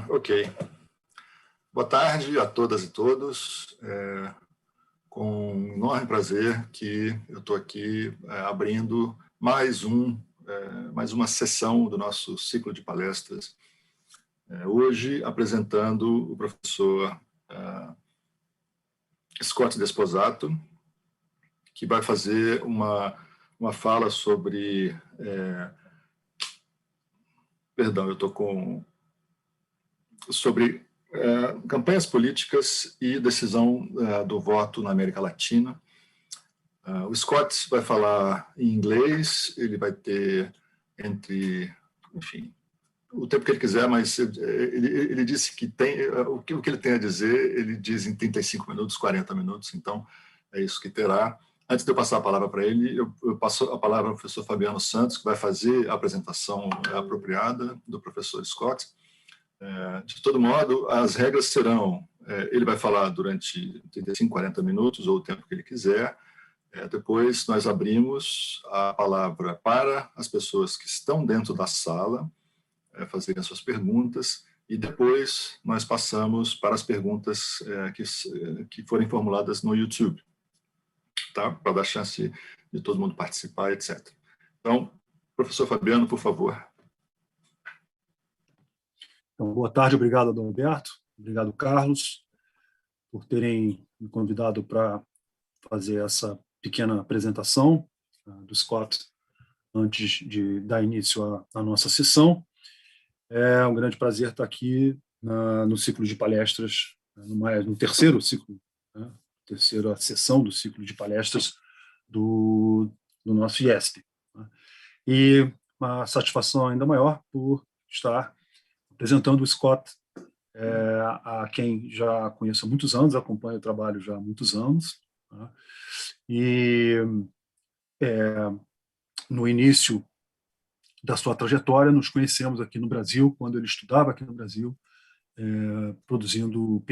Ok. Boa tarde a todas e todos. Com um enorme prazer que eu estou aqui abrindo mais uma sessão do nosso ciclo de palestras. Hoje, apresentando o professor Desposato, que vai fazer uma fala sobre... Perdão, eu estou sobre campanhas políticas e decisão do voto na América Latina. O Scott vai falar em inglês, ele vai ter enfim, o tempo que ele quiser, mas ele disse que o que ele tem a dizer, ele diz em 35 minutos, 40 minutos, então é isso que terá. Antes de eu passar a palavra para ele, eu passo a palavra ao professor Fabiano Santos, que vai fazer a apresentação apropriada do professor Scott. De todo modo, as regras serão, ele vai falar durante 35, 40 minutos, ou o tempo que ele quiser. Depois, nós abrimos a palavra para as pessoas que estão dentro da sala, fazerem as suas perguntas, e depois nós passamos para as perguntas que forem formuladas no YouTube, tá? Para dar chance de todo mundo participar, etc. Então, professor Fabiano, por favor. Então, boa tarde, obrigado, Adalberto, obrigado, Carlos, por terem me convidado para fazer essa pequena apresentação do Scott antes de dar início à nossa sessão. É um grande prazer estar aqui no ciclo de palestras, no terceiro ciclo, né? Terceira sessão do ciclo de palestras do nosso IESP. Né? E uma satisfação ainda maior por estar apresentando o Scott a quem já conheço há muitos anos, acompanho o trabalho já há muitos anos. Né? E no início da sua trajetória, nos conhecemos aqui no Brasil, quando ele estudava aqui no Brasil, produzindo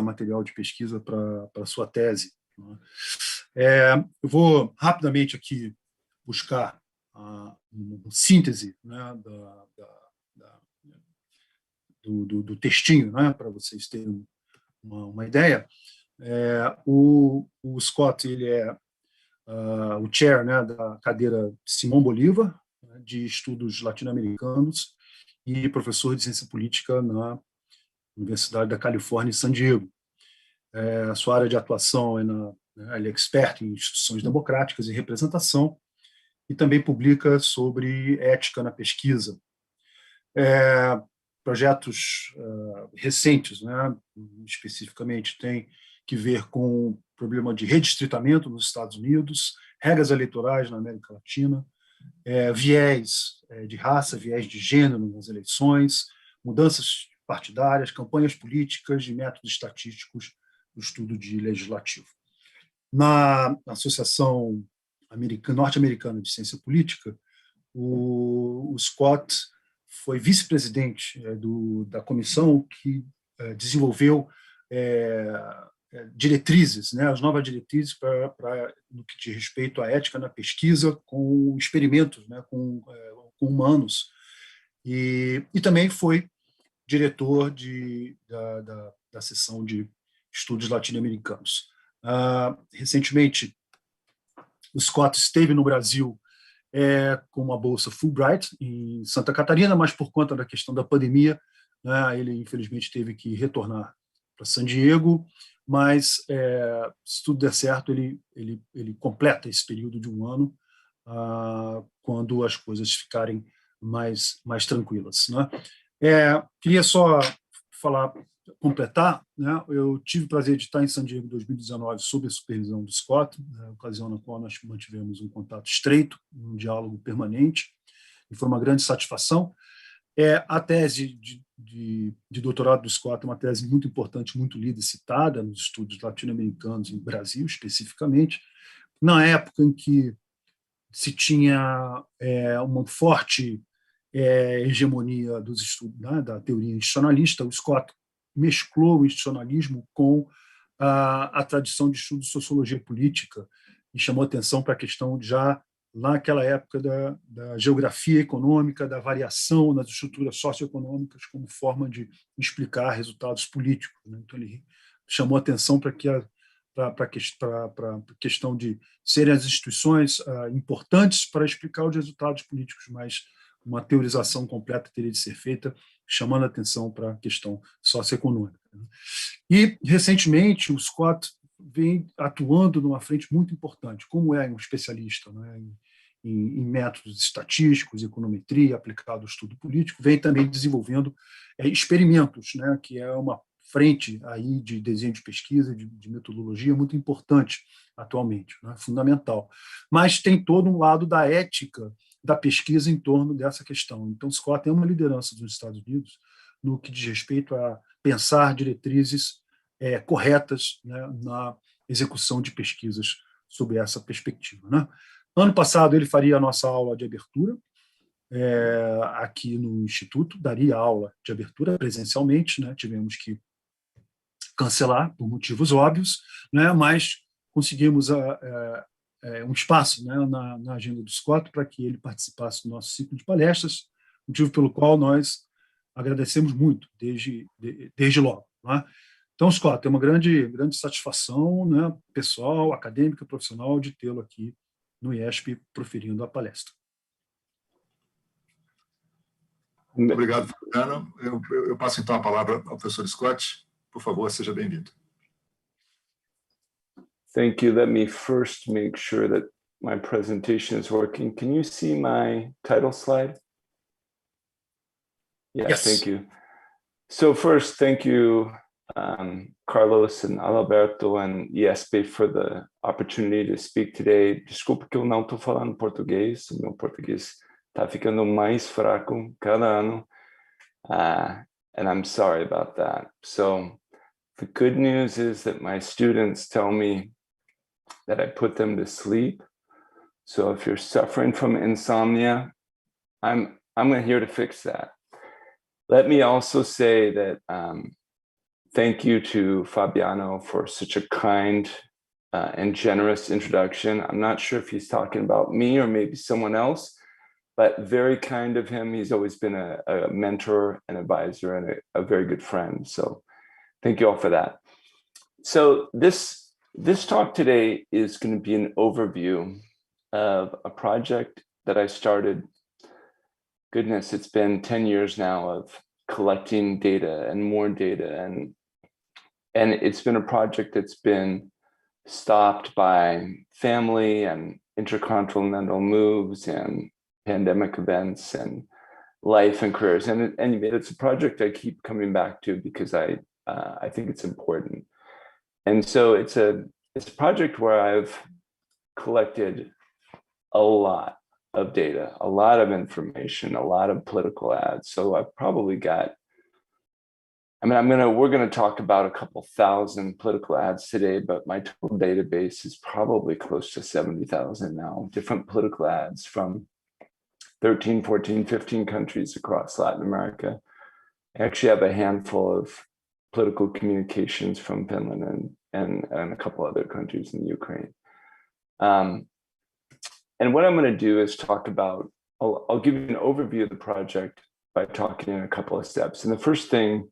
material de pesquisa para a sua tese. Né? Eu vou rapidamente aqui buscar uma síntese, né, do textinho, né, para vocês terem uma ideia. O Scott, ele é o chair, né, da cadeira Simão Bolívar, né, de Estudos Latino-Americanos, e professor de Ciência Política na Universidade da Califórnia, em San Diego. A sua área de atuação ele é expert em instituições democráticas e representação, e também publica sobre ética na pesquisa. Projetos recentes, né, especificamente, têm que ver com o problema de redistritamento nos Estados Unidos, regras eleitorais na América Latina, viés de raça, viés de gênero nas eleições, mudanças partidárias, campanhas políticas e métodos estatísticos do estudo de legislativo. Na Associação Norte-Americana de Ciência Política, o Scott foi vice-presidente da comissão que desenvolveu diretrizes, né, as novas diretrizes no que diz respeito à ética na pesquisa com experimentos, né, com humanos, e também foi diretor da seção de estudos latino-americanos. Recentemente, o Scott esteve no Brasil com uma bolsa Fulbright em Santa Catarina, mas por conta da questão da pandemia, né, ele infelizmente teve que retornar para San Diego, mas se tudo der certo, ele completa esse período de um ano quando as coisas ficarem mais tranquilas. Né? Queria só completar, né? Eu tive o prazer de estar em San Diego em 2019 sob a supervisão do Scott, ocasião na qual nós mantivemos um contato estreito, um diálogo permanente, e foi uma grande satisfação. A tese de doutorado do Scott é uma tese muito importante, muito lida e citada nos estudos latino-americanos no Brasil, especificamente, na época em que se tinha uma forte hegemonia dos estudos, né, da teoria institucionalista. O Scott mesclou o institucionalismo com a tradição de estudo de sociologia política e chamou atenção para a questão já naquela época da geografia econômica, da variação nas estruturas socioeconômicas como forma de explicar resultados políticos, né? Então, ele chamou atenção para a questão de serem as instituições importantes para explicar os resultados políticos, mas uma teorização completa teria de ser feita, chamando atenção para a questão socioeconômica. E, recentemente, o Scott vem atuando numa frente muito importante, como é um especialista, né, em métodos estatísticos, econometria aplicado ao estudo político, vem também desenvolvendo experimentos, né, que é uma frente aí de desenho de pesquisa, de metodologia muito importante atualmente, né, fundamental. Mas tem todo um lado da ética da pesquisa em torno dessa questão. Então, Scott tem uma liderança dos Estados Unidos no que diz respeito a pensar diretrizes corretas, né, na execução de pesquisas sobre essa perspectiva, né? Ano passado, ele faria a nossa aula de abertura aqui no Instituto, daria aula de abertura presencialmente, né? Tivemos que cancelar por motivos óbvios, né? Mas conseguimos um espaço, né, na agenda do Scott para que ele participasse do nosso ciclo de palestras, motivo pelo qual nós agradecemos muito desde logo, né? Então, Scott, é uma grande satisfação, né, pessoal, acadêmica, profissional, de tê-lo aqui no IESP proferindo a palestra. Muito obrigado, Fabiano. Eu passo então a palavra ao professor Scott. Por favor, seja bem-vindo. Thank you. Let me first make sure that my presentation is working. Can you see my title slide? Yeah, yes. Thank you. So first, thank you, Carlos and Adalberto and IESP for the opportunity to speak today. Desculpa que eu não estou falando português. O meu português está ficando mais fraco cada ano. And I'm sorry about that. So the good news is that my students tell me that I put them to sleep. So if you're suffering from insomnia, I'm here to fix that. Let me also say that thank you to Fabiano for such a kind and generous introduction. I'm not sure if he's talking about me or maybe someone else, but very kind of him. He's always been a mentor, an advisor, and a very good friend. So thank you all for that. So this talk today is going to be an overview of a project that I started. Goodness, it's been 10 years now of collecting data and more data. And it's been a project that's been stopped by family and intercontinental moves and pandemic events and life and careers. And it's a project I keep coming back to because I think it's important. And so it's a project where I've collected a lot of data, a lot of information, a lot of political ads. So I've probably got, we're gonna talk about a couple thousand political ads today, but my total database is probably close to 70,000 now, different political ads from 13, 14, 15 countries across Latin America. I actually have a handful of political communications from Finland and a couple other countries in Ukraine. And what I'm going to do is talk about, I'll give you an overview of the project by talking in a couple of steps. And the first thing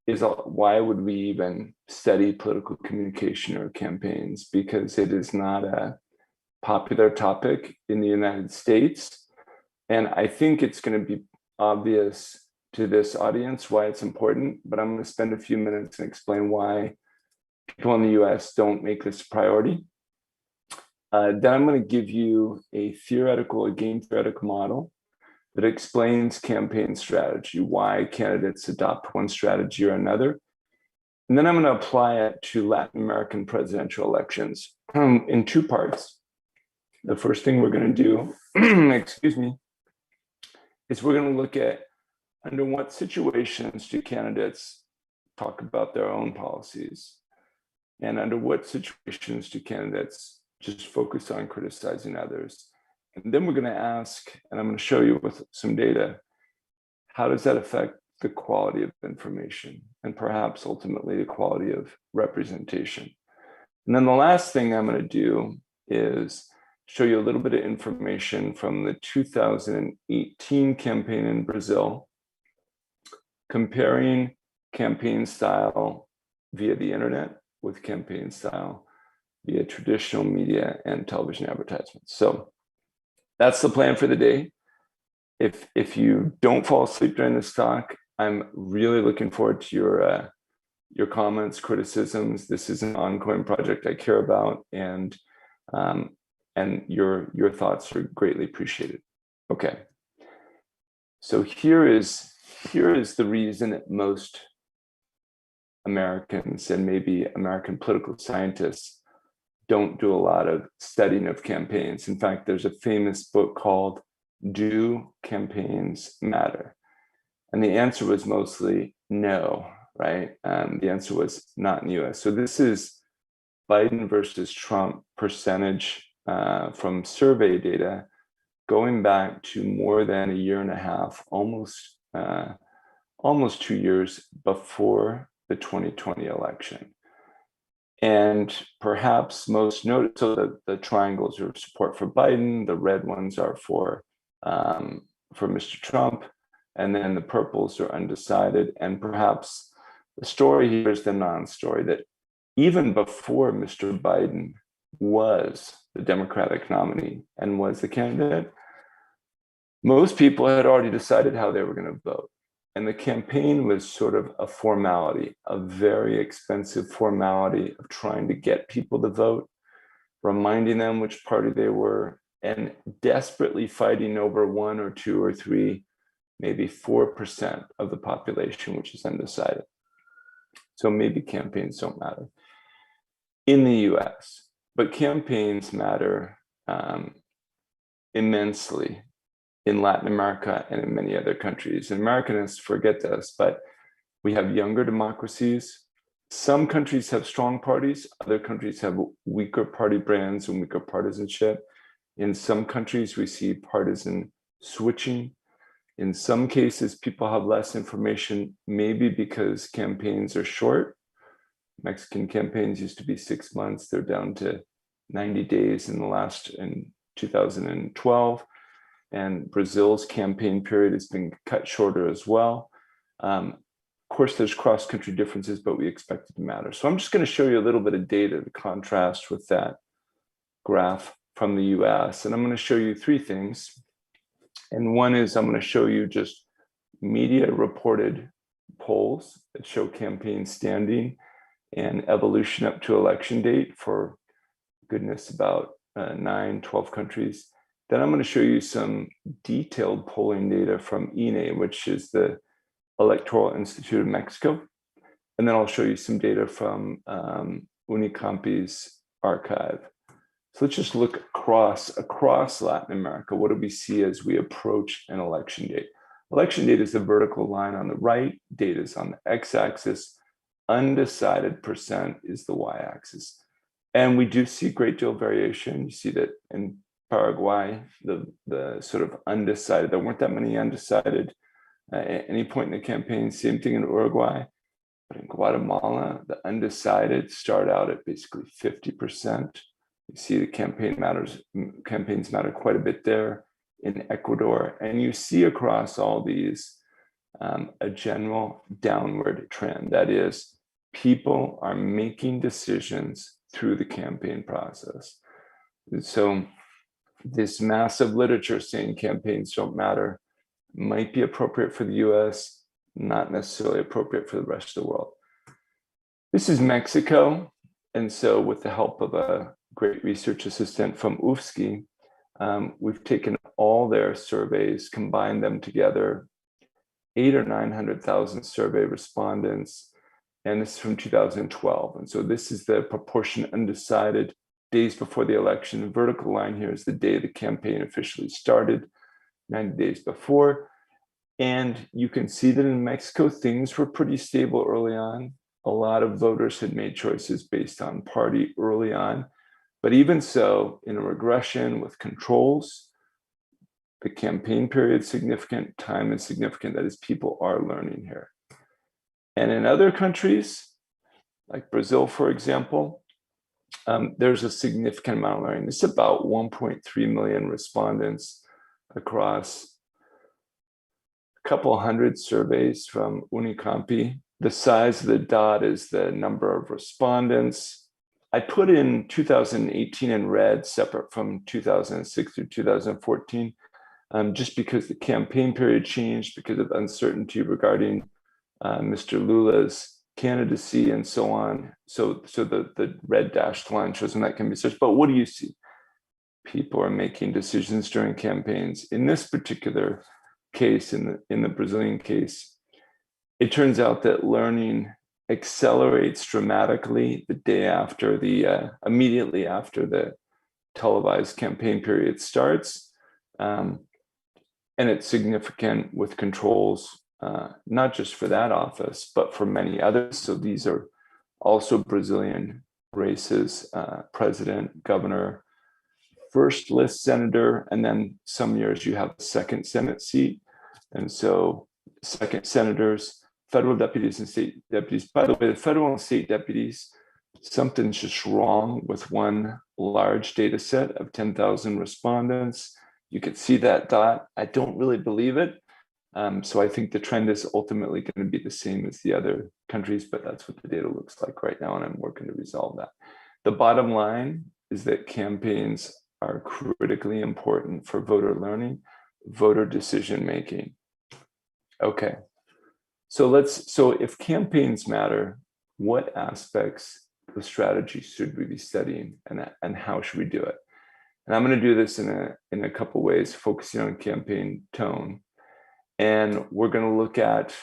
is why would we even study political communication or campaigns? Because it is not a popular topic in the United States. And I think it's going to be obvious to this audience why it's important, but I'm going to spend a few minutes and explain why people in the US don't make this a priority. Then I'm going to give you a game theoretical model that explains campaign strategy, why candidates adopt one strategy or another. And then I'm going to apply it to Latin American presidential elections in two parts. The first thing we're going to do, excuse me, is we're going to look at under what situations do candidates talk about their own policies, and under what situations do candidates just focus on criticizing others. And then we're going to ask, and I'm going to show you with some data, how does that affect the quality of information and perhaps ultimately the quality of representation? And then the last thing I'm going to do is show you a little bit of information from the 2018 campaign in Brazil, comparing campaign style via the internet with campaign style via traditional media and television advertisements. So that's the plan for the day. If you don't fall asleep during this talk, I'm really looking forward to your comments, criticisms. This is an ongoing project I care about, and your thoughts are greatly appreciated. Okay, so here is the reason that most Americans and maybe American political scientists don't do a lot of studying of campaigns. In fact, there's a famous book called Do Campaigns Matter? And the answer was mostly no, right? The answer was not in the US. So this is Biden versus Trump percentage from survey data going back to more than a year and a half, almost 2 years before the 2020 election. And perhaps most noted, so the triangles are support for Biden, the red ones are for Mr. Trump, and then the purples are undecided. And perhaps the story here is the non-story, that even before Mr. Biden was the Democratic nominee and was the candidate, most people had already decided how they were going to vote. And the campaign was sort of a formality, a very expensive formality of trying to get people to vote, reminding them which party they were, and desperately fighting over 1 or 2 or 3, maybe 4% of the population, which is undecided. So maybe campaigns don't matter in the US, but campaigns matter immensely in Latin America and in many other countries. And Americanists forget this, but we have younger democracies. Some countries have strong parties, other countries have weaker party brands and weaker partisanship. In some countries, we see partisan switching. In some cases, people have less information, maybe because campaigns are short. Mexican campaigns used to be 6 months. They're down to 90 days in 2012. And Brazil's campaign period has been cut shorter as well. Of course, there's cross-country differences, but we expect it to matter. So I'm just going to show you a little bit of data to contrast with that graph from the US. And I'm going to show you 3 things. And one is I'm going to show you just media reported polls that show campaign standing and evolution up to election date for, goodness, about 9, 12 countries. Then I'm going to show you some detailed polling data from INE, which is the Electoral Institute of Mexico. And then I'll show you some data from Unicampi's archive. So let's just look across Latin America. What do we see as we approach an election date? Election date is the vertical line on the right, date is on the x-axis, undecided percent is the y-axis. And we do see a great deal of variation. You see that in Paraguay, the sort of undecided, there weren't that many undecided at any point in the campaign. Same thing in Uruguay. But in Guatemala, the undecided start out at basically 50%. You see the campaigns matter quite a bit there in Ecuador. And you see across all these a general downward trend. That is, people are making decisions through the campaign process. And so this massive literature saying campaigns don't matter might be appropriate for the US, not necessarily appropriate for the rest of the world. This is Mexico. And so with the help of a great research assistant from UFSC, we've taken all their surveys, combined them together, 800,000 or 900,000 survey respondents, and this is from 2012. And so this is the proportion undecided days before the election. The vertical line here is the day the campaign officially started, 90 days before. And you can see that in Mexico, things were pretty stable early on. A lot of voters had made choices based on party early on. But even so, in a regression with controls, the campaign period is significant, time is significant. That is, people are learning here. And in other countries, like Brazil, for example, there's a significant amount of learning. It's about 1.3 million respondents across a couple hundred surveys from Unicampi. The size of the dot is the number of respondents. I put in 2018 in red, separate from 2006 through 2014, just because the campaign period changed because of uncertainty regarding Mr. Lula's candidacy and so on. So the red dashed line shows when that can be searched. But what do you see? People are making decisions during campaigns. In this particular case, in the Brazilian case, it turns out that learning accelerates dramatically the day after immediately after the televised campaign period starts. And it's significant with controls, not just for that office, but for many others. So these are also Brazilian races, president, governor, first list senator, and then some years you have a second Senate seat. And so second senators, federal deputies and state deputies. By the way, the federal and state deputies, something's just wrong with one large data set of 10,000 respondents. You can see that dot. I don't really believe it. So I think the trend is ultimately going to be the same as the other countries, but that's what the data looks like right now, and I'm working to resolve that. The bottom line is that campaigns are critically important for voter learning, voter decision making. Okay, so if campaigns matter, what aspects of strategy should we be studying, and how should we do it? And I'm going to do this in a couple ways, focusing on campaign tone. And we're going to look at,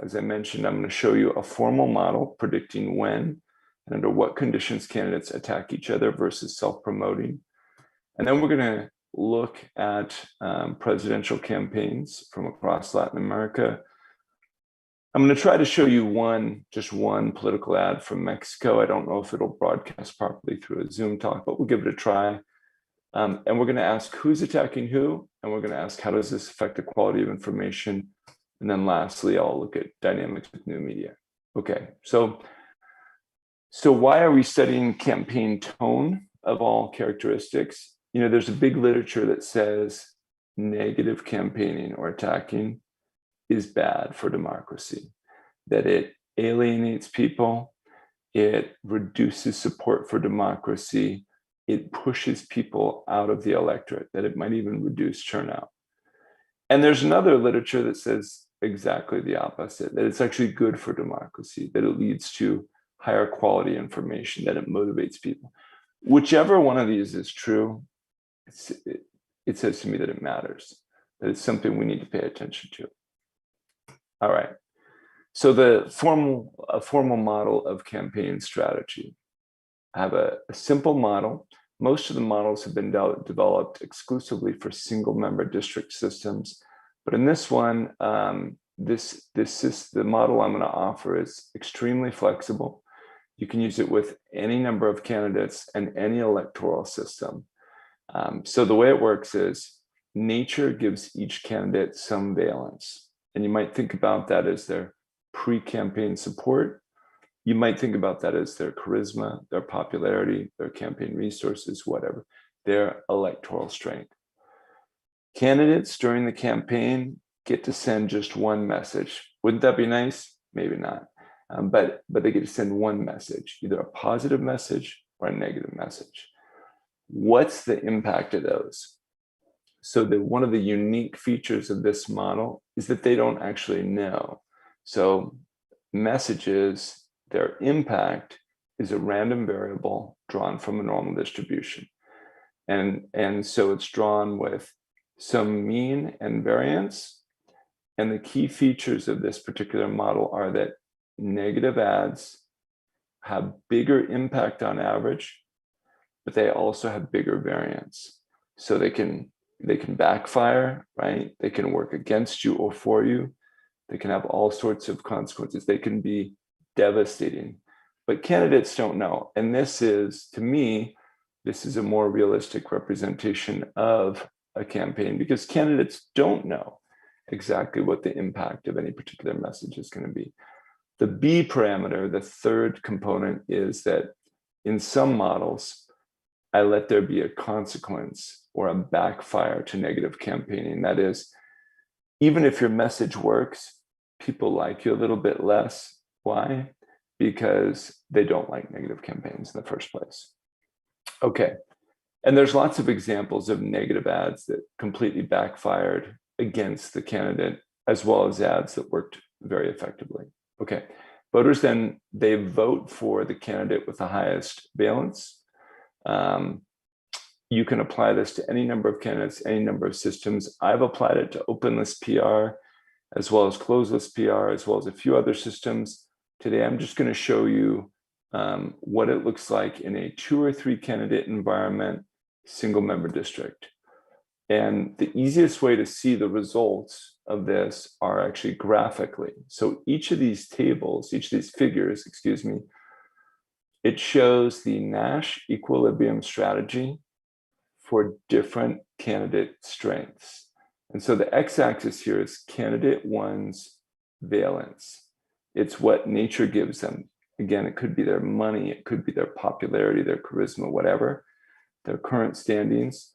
as I mentioned, I'm going to show you a formal model predicting when and under what conditions candidates attack each other versus self-promoting. And then we're going to look at presidential campaigns from across Latin America. I'm going to try to show you just one political ad from Mexico. I don't know if it'll broadcast properly through a Zoom talk, but we'll give it a try. And we're going to ask who's attacking who, and we're going to ask how does this affect the quality of information. And then lastly, I'll look at dynamics with new media. Okay, so why are we studying campaign tone of all characteristics? You know, there's a big literature that says negative campaigning or attacking is bad for democracy, that it alienates people, it reduces support for democracy, it pushes people out of the electorate, that it might even reduce turnout. And there's another literature that says exactly the opposite, that it's actually good for democracy, that it leads to higher quality information, that it motivates people. Whichever one of these is true, it says to me that it matters, that it's something we need to pay attention to. All right, so a formal model of campaign strategy. I have a simple model. Most of the models have been developed exclusively for single member district systems. But in this one, the model I'm going to offer is extremely flexible. You can use it with any number of candidates and any electoral system. So the way it works is nature gives each candidate some valence. And you might think about that as their pre-campaign support. You might think about that as their charisma, their popularity, their campaign resources, whatever, their electoral strength. Candidates during the campaign get to send just one message. Wouldn't that be nice? Maybe not. But they get to send one message, either a positive message or a negative message. What's the impact of those? So one of the unique features of this model is that they don't actually know. So messages, their impact is a random variable drawn from a normal distribution. And so it's drawn with some mean and variance. And the key features of this particular model are that negative ads have bigger impact on average, but they also have bigger variance. So they can backfire, right? They can work against you or for you. They can have all sorts of consequences. They can be devastating, but candidates don't know. And this is, to me, this is a more realistic representation of a campaign because candidates don't know exactly what the impact of any particular message is going to be. The B parameter, the third component, is that in some models, I let there be a consequence or a backfire to negative campaigning. That is, even if your message works, people like you a little bit less. Why? Because they don't like negative campaigns in the first place. Okay, and there's lots of examples of negative ads that completely backfired against the candidate, as well as ads that worked very effectively. Okay, voters then, they vote for the candidate with the highest valence. You can apply this to any number of candidates, any number of systems. I've applied it to open list PR, as well as closed list PR, as well as a few other systems. Today, I'm just going to show you what it looks like in a 2 or 3 candidate environment, single member district. And the easiest way to see the results of this are actually graphically. So each of these tables, each of these figures, excuse me, it shows the Nash equilibrium strategy for different candidate strengths. And so the x-axis here is candidate one's valence. It's what nature gives them. Again, it could be their money, it could be their popularity, their charisma, whatever, their current standings.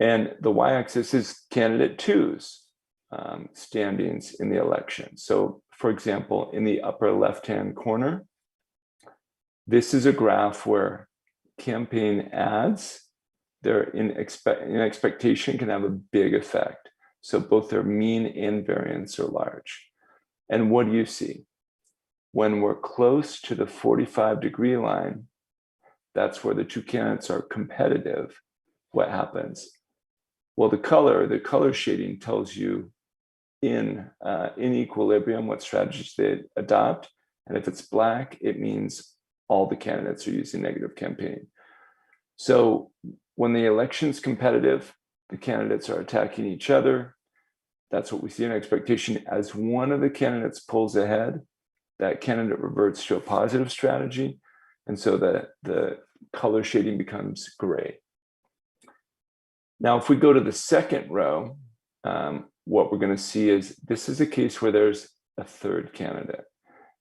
And the y-axis is candidate two's standings in the election. So for example, in the upper left-hand corner, this is a graph where campaign ads, they're in expectation can have a big effect. So both their mean and variance are large. And what do you see? When we're close to the 45-degree line, that's where the two candidates are competitive. What happens? Well, the color shading tells you in equilibrium what strategies they adopt. And if it's black, it means all the candidates are using negative campaign. So when the election's competitive, the candidates are attacking each other. That's what we see in expectation. As one of the candidates pulls ahead, that candidate reverts to a positive strategy. And so the color shading becomes gray. Now, if we go to the second row, what we're going to see is this is a case where there's a third candidate.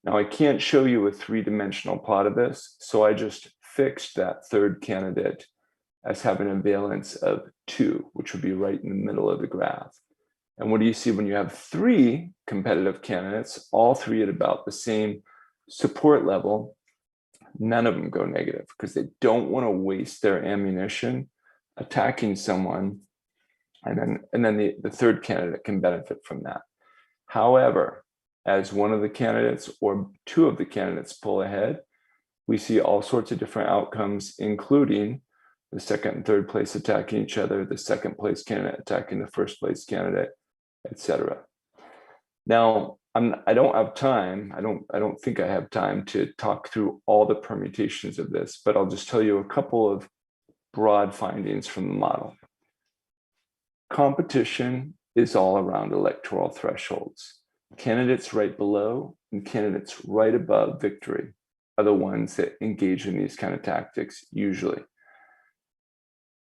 Now, I can't show you a three-dimensional plot of this, so I just fixed that third candidate as having a valence of 2, which would be right in the middle of the graph. And what do you see when you have 3 competitive candidates, all 3 at about the same support level? None of them go negative because they don't want to waste their ammunition attacking someone, and then the third candidate can benefit from that. However, as one of the candidates or 2 of the candidates pull ahead, we see all sorts of different outcomes, including the second and third place attacking each other, the second place candidate attacking the first place candidate, etc. Now, I don't have time. I don't think I have time to talk through all the permutations of this, but I'll just tell you a couple of broad findings from the model. Competition is all around electoral thresholds. Candidates right below and candidates right above victory are the ones that engage in these kind of tactics usually.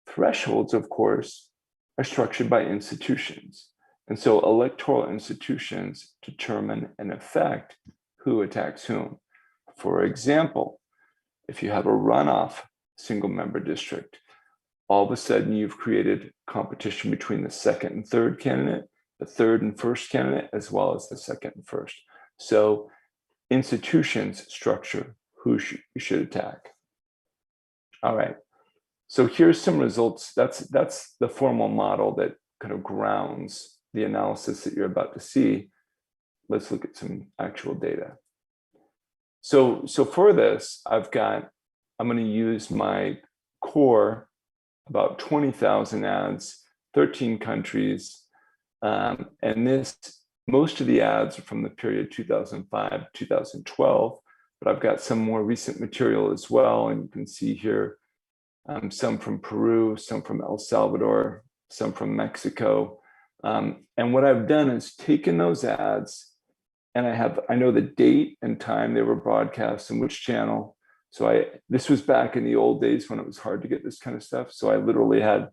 Thresholds, of course, are structured by institutions. And so electoral institutions determine and affect who attacks whom. For example, if you have a runoff single member district, all of a sudden you've created competition between the second and third candidate, the third and first candidate, as well as the second and first. So institutions structure who you should attack. All right, so here's some results. That's the formal model that kind of grounds the analysis that you're about to see. Let's look at some actual data. So for this, I'm going to use my core, about 20,000 ads, 13 countries. And most of the ads are from the period 2005, 2012, but I've got some more recent material as well. And you can see here, some from Peru, some from El Salvador, some from Mexico. And what I've done is taken those ads and I know the date and time they were broadcast and which channel. So this was back in the old days when it was hard to get this kind of stuff. So I literally had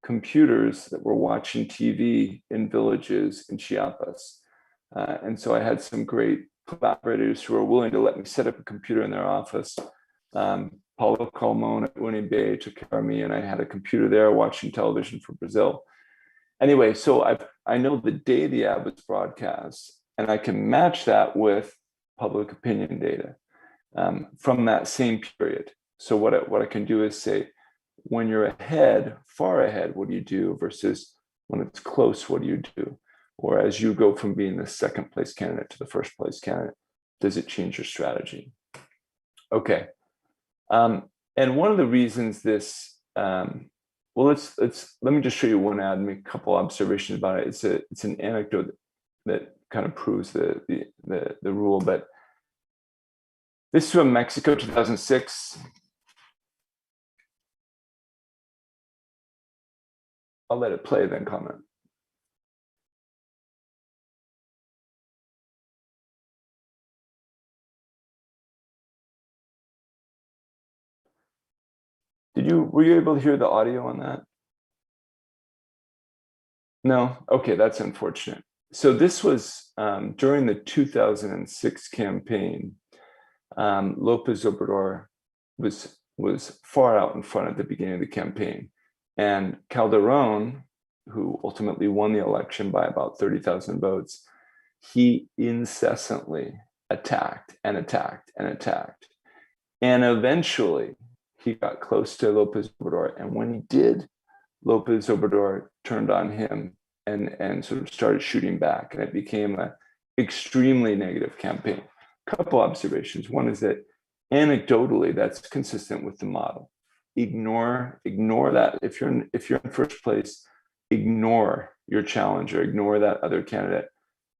computers that were watching TV in villages in Chiapas. And so I had some great collaborators who were willing to let me set up a computer in their office. Paulo Calmon at UNB took care of me, and I had a computer there watching television for Brazil. Anyway, so I know the day the ad was broadcast, and I can match that with public opinion data from that same period. So what I can do is say, when you're ahead, far ahead, what do you do? Versus when it's close, what do you do? Or as you go from being the second place candidate to the first place candidate, does it change your strategy? Okay. And one of the reasons this, well, let me just show you one ad and make a couple observations about it. It's an anecdote that kind of proves the rule, but this is from Mexico, 2006. I'll let it play, then comment. Were you able to hear the audio on that? No? Okay, that's unfortunate. So this was during the 2006 campaign. Lopez Obrador was far out in front at the beginning of the campaign. And Calderon, who ultimately won the election by about 30,000 votes, he incessantly attacked and attacked and attacked. And eventually, he got close to Lopez Obrador. And when he did, Lopez Obrador turned on him and sort of started shooting back. And it became an extremely negative campaign. A couple observations. One is that anecdotally, that's consistent with the model. Ignore that. If you're in first place, ignore your challenger, ignore that other candidate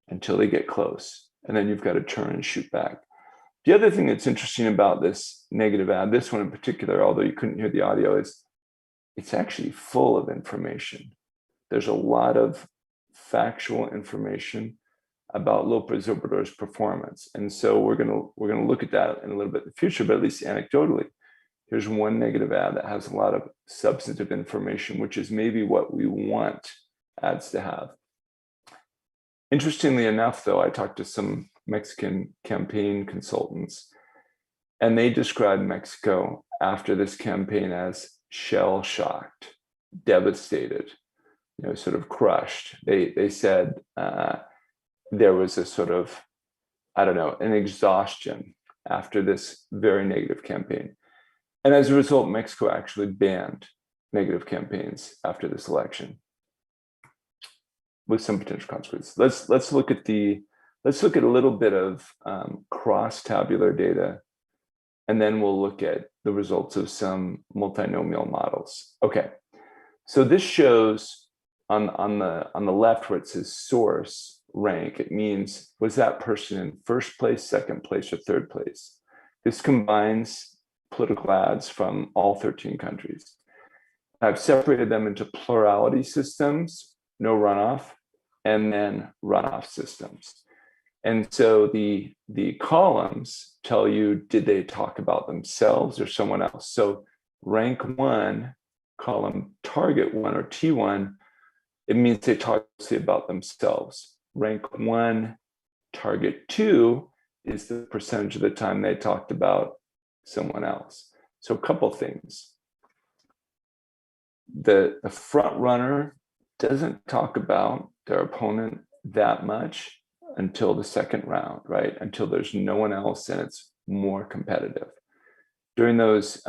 until they get close. And then you've got to turn and shoot back. The other thing that's interesting about this negative ad, this one in particular, although you couldn't hear the audio, is it's actually full of information. There's a lot of factual information about Lopez Obrador's performance. And so we're gonna look at that in a little bit in the future, but at least anecdotally, here's one negative ad that has a lot of substantive information, which is maybe what we want ads to have. Interestingly enough, though, I talked to some Mexican campaign consultants, and they described Mexico after this campaign as shell-shocked, devastated, sort of crushed. They said there was a sort of, an exhaustion after this very negative campaign. And as a result, Mexico actually banned negative campaigns after this election, with some potential consequences. Let's look at a little bit of cross-tabular data, and then we'll look at the results of some multinomial models. Okay, so this shows on the left where it says source rank, it means was that person in first place, second place, or third place. This combines political ads from all 13 countries. I've separated them into plurality systems, no runoff, and then runoff systems. And so the columns tell you, did they talk about themselves or someone else? So rank 1, column target 1 or T1, it means they talk mostly about themselves. Rank 1, target 2 is the percentage of the time they talked about someone else. So a couple things. The front runner doesn't talk about their opponent that much until the second round, right? Until there's no one else and it's more competitive. During those,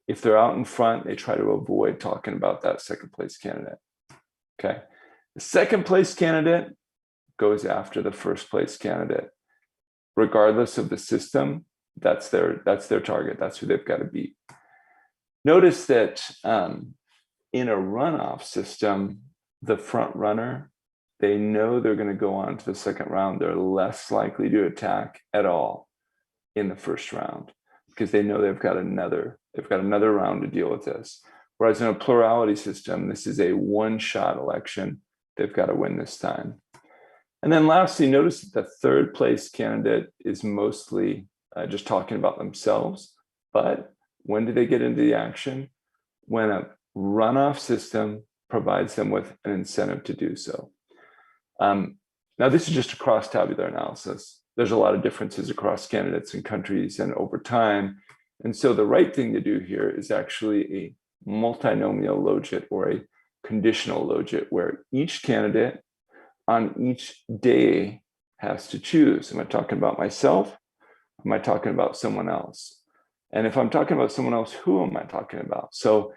if they're out in front, they try to avoid talking about that second place candidate. Okay. The second place candidate goes after the first place candidate. Regardless of the system, that's their target. That's who they've got to beat. Notice that in a runoff system, the front runner, they know they're going to go on to the second round. They're less likely to attack at all in the first round because they know they've got another round to deal with this. Whereas in a plurality system, this is a one-shot election. They've got to win this time. And then lastly, notice that the third place candidate is mostly just talking about themselves. But when do they get into the action? When a runoff system provides them with an incentive to do so. Now, this is just a cross-tabular analysis. There's a lot of differences across candidates and countries, and over time, And so the right thing to do here is actually a multinomial logit or a conditional logit, where each candidate on each day has to choose. Am I talking about myself? Am I talking about someone else? And if I'm talking about someone else, who am I talking about? So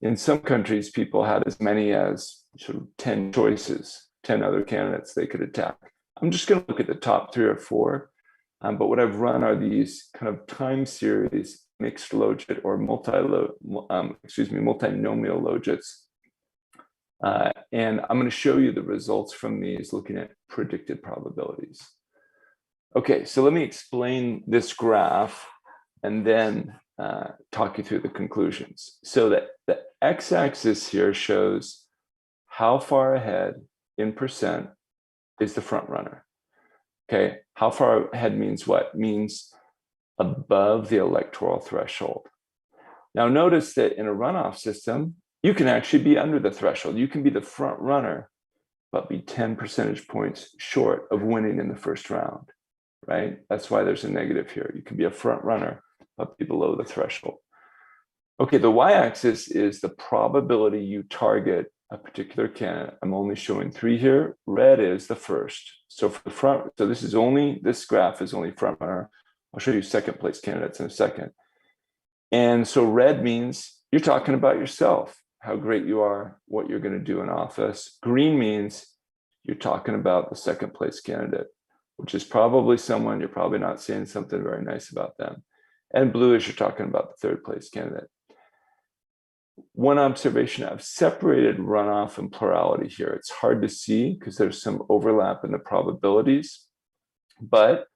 in some countries, people had as many as sort of 10 choices, 10 other candidates they could attack. I'm just going to look at the top 3 or 4. But what I've run are these kind of time series mixed logit or multinomial logits. And I'm going to show you the results from these looking at predicted probabilities. Okay, so let me explain this graph and then talk you through the conclusions. So that the x-axis here shows how far ahead in percent is the front runner. Okay, how far ahead means what? Means above the electoral threshold. Now notice that in a runoff system, you can actually be under the threshold. You can be the front runner, but be 10 percentage points short of winning in the first round, right? That's why there's a negative here. You can be a front runner, but be below the threshold. Okay, the y-axis is the probability you target a particular candidate. I'm only showing 3 here. Red is the first. So for the front, so this graph is only front runner. I'll show you second place candidates in a second. And so red means you're talking about yourself, how great you are, what you're going to do in office. Green means you're talking about the second place candidate, which is probably someone you're probably not saying something very nice about them. And blue is you're talking about the third place candidate. One observation, I've separated runoff and plurality here. It's hard to see because there's some overlap in the probabilities, but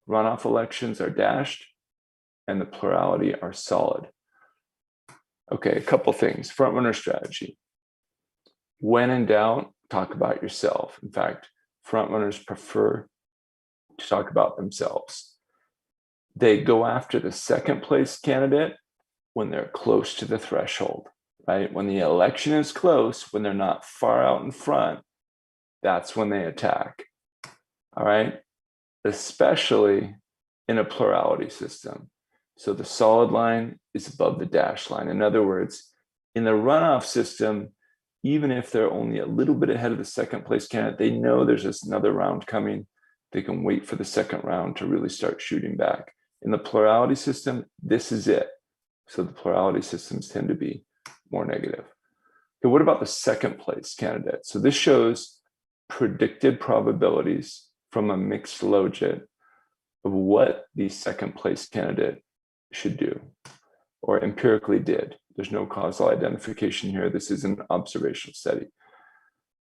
runoff elections are dashed and the plurality are solid. Okay, a couple things. Front runner strategy. When in doubt, talk about yourself. In fact, front runners prefer to talk about themselves. They go after the second place candidate when they're close to the threshold, right? When the election is close, when they're not far out in front, that's when they attack, all right? Especially in a plurality system. So the solid line is above the dashed line. In other words, in the runoff system, even if they're only a little bit ahead of the second place candidate, they know there's another round coming. They can wait for the second round to really start shooting back. In the plurality system, this is it. So the plurality systems tend to be more negative. Okay, what about the second place candidate? So this shows predicted probabilities from a mixed logit of what the second place candidate should do or empirically did. There's no causal identification here. This is an observational study.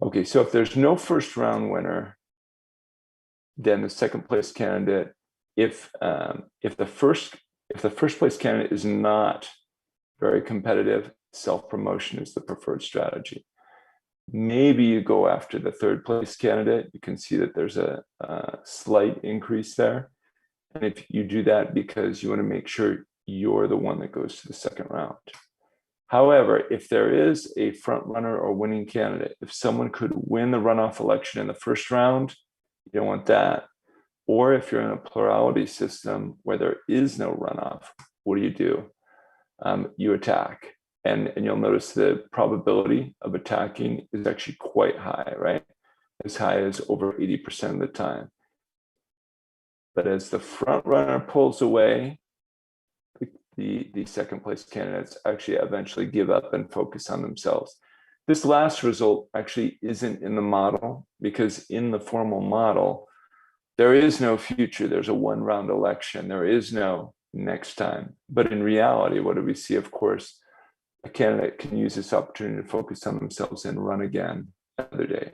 Okay, so if there's no first round winner, then the second place candidate, if the first place candidate is not very competitive, self-promotion is the preferred strategy. Maybe you go after the third place candidate. You can see that there's a slight increase there. And if you do that because you want to make sure you're the one that goes to the second round. However, if there is a front runner or winning candidate, if someone could win the runoff election in the first round, you don't want that. Or if you're in a plurality system where there is no runoff, what do? You attack. And you'll notice the probability of attacking is actually quite high, right? As high as over 80% of the time. But as the front runner pulls away, the second place candidates actually eventually give up and focus on themselves. This last result actually isn't in the model because in the formal model, there is no future. There's a one-round election. There is no next time. But in reality, what do we see? Of course, a candidate can use this opportunity to focus on themselves and run again another day.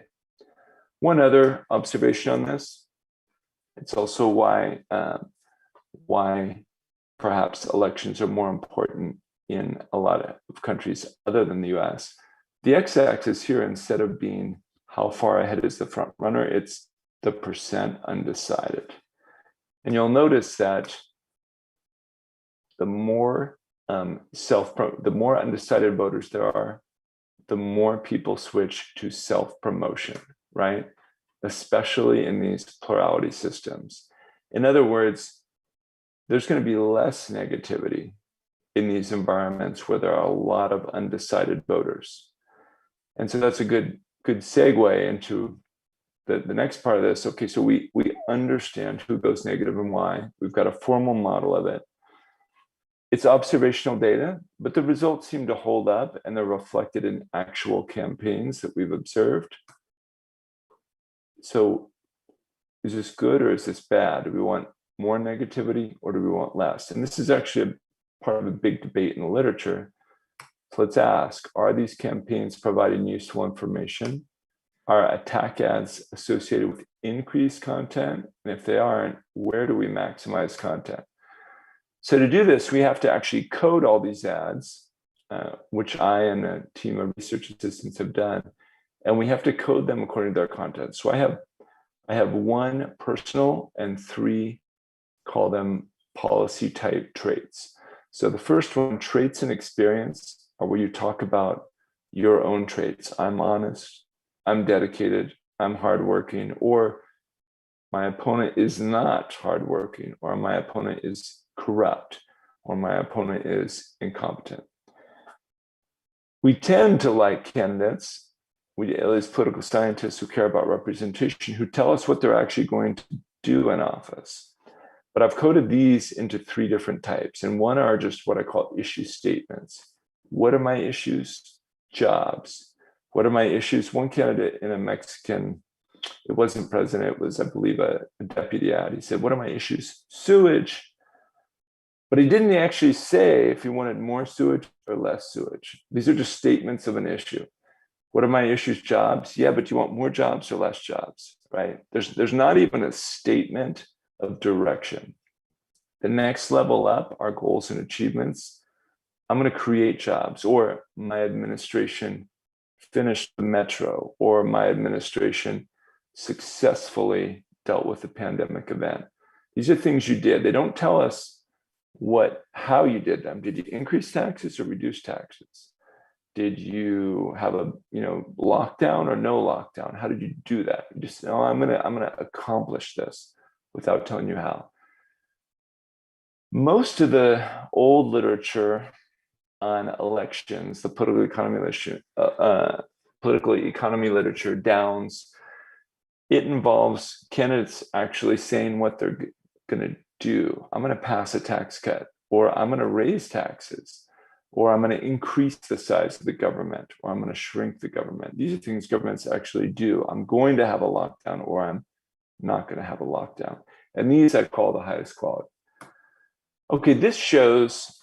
One other observation on this, it's also why perhaps elections are more important in a lot of countries other than the US. The x-axis here, instead of being how far ahead is the front runner, it's the percent undecided. And you'll notice that the more the more undecided voters there are, the more people switch to self-promotion, right? Especially in these plurality systems. In other words, there's going to be less negativity in these environments where there are a lot of undecided voters. And so that's a good segue into the next part of this. Okay, so we understand who goes negative and why. We've got a formal model of it. It's observational data, but the results seem to hold up and they're reflected in actual campaigns that we've observed. So is this good or is this bad? Do we want more negativity or do we want less? And this is actually a part of a big debate in the literature. So let's ask, are these campaigns providing useful information? Are attack ads associated with increased content? And if they aren't, where do we maximize content? So to do this, we have to actually code all these ads, which I and a team of research assistants have done, and we have to code them according to their content. So I have 1 personal and 3, call them policy type traits. So the first one, traits and experience, are where you talk about your own traits. I'm honest, I'm dedicated, I'm hardworking, or my opponent is not hardworking, or my opponent is corrupt, or my opponent is incompetent. We tend to like candidates, at least political scientists who care about representation, who tell us what they're actually going to do in office. But I've coded these into 3 different types, and one are just what I call issue statements. What are my issues? Jobs. What are my issues? One candidate in a Mexican, it wasn't president, it was, I believe, a deputy ad. He said, what are my issues? Sewage. But he didn't actually say if he wanted more sewage or less sewage. These are just statements of an issue. What are my issues? Jobs. Yeah, but you want more jobs or less jobs, right? There's not even a statement of direction. The next level up are goals and achievements. I'm going to create jobs, or my administration finished the metro, or my administration successfully dealt with the pandemic event. These are things you did. They don't tell us how you did them. Did you increase taxes or reduce taxes? Did you have a lockdown or no lockdown? How did you do that? You just, I'm gonna accomplish this without telling you how. Most of the old literature on elections, the political economy literature, Downs, it involves candidates actually saying what they're going to do. I'm going to pass a tax cut, or I'm going to raise taxes, or I'm going to increase the size of the government, or I'm going to shrink the government. These are things governments actually do. I'm going to have a lockdown, or I'm not going to have a lockdown. And these I call the highest quality. Okay, this shows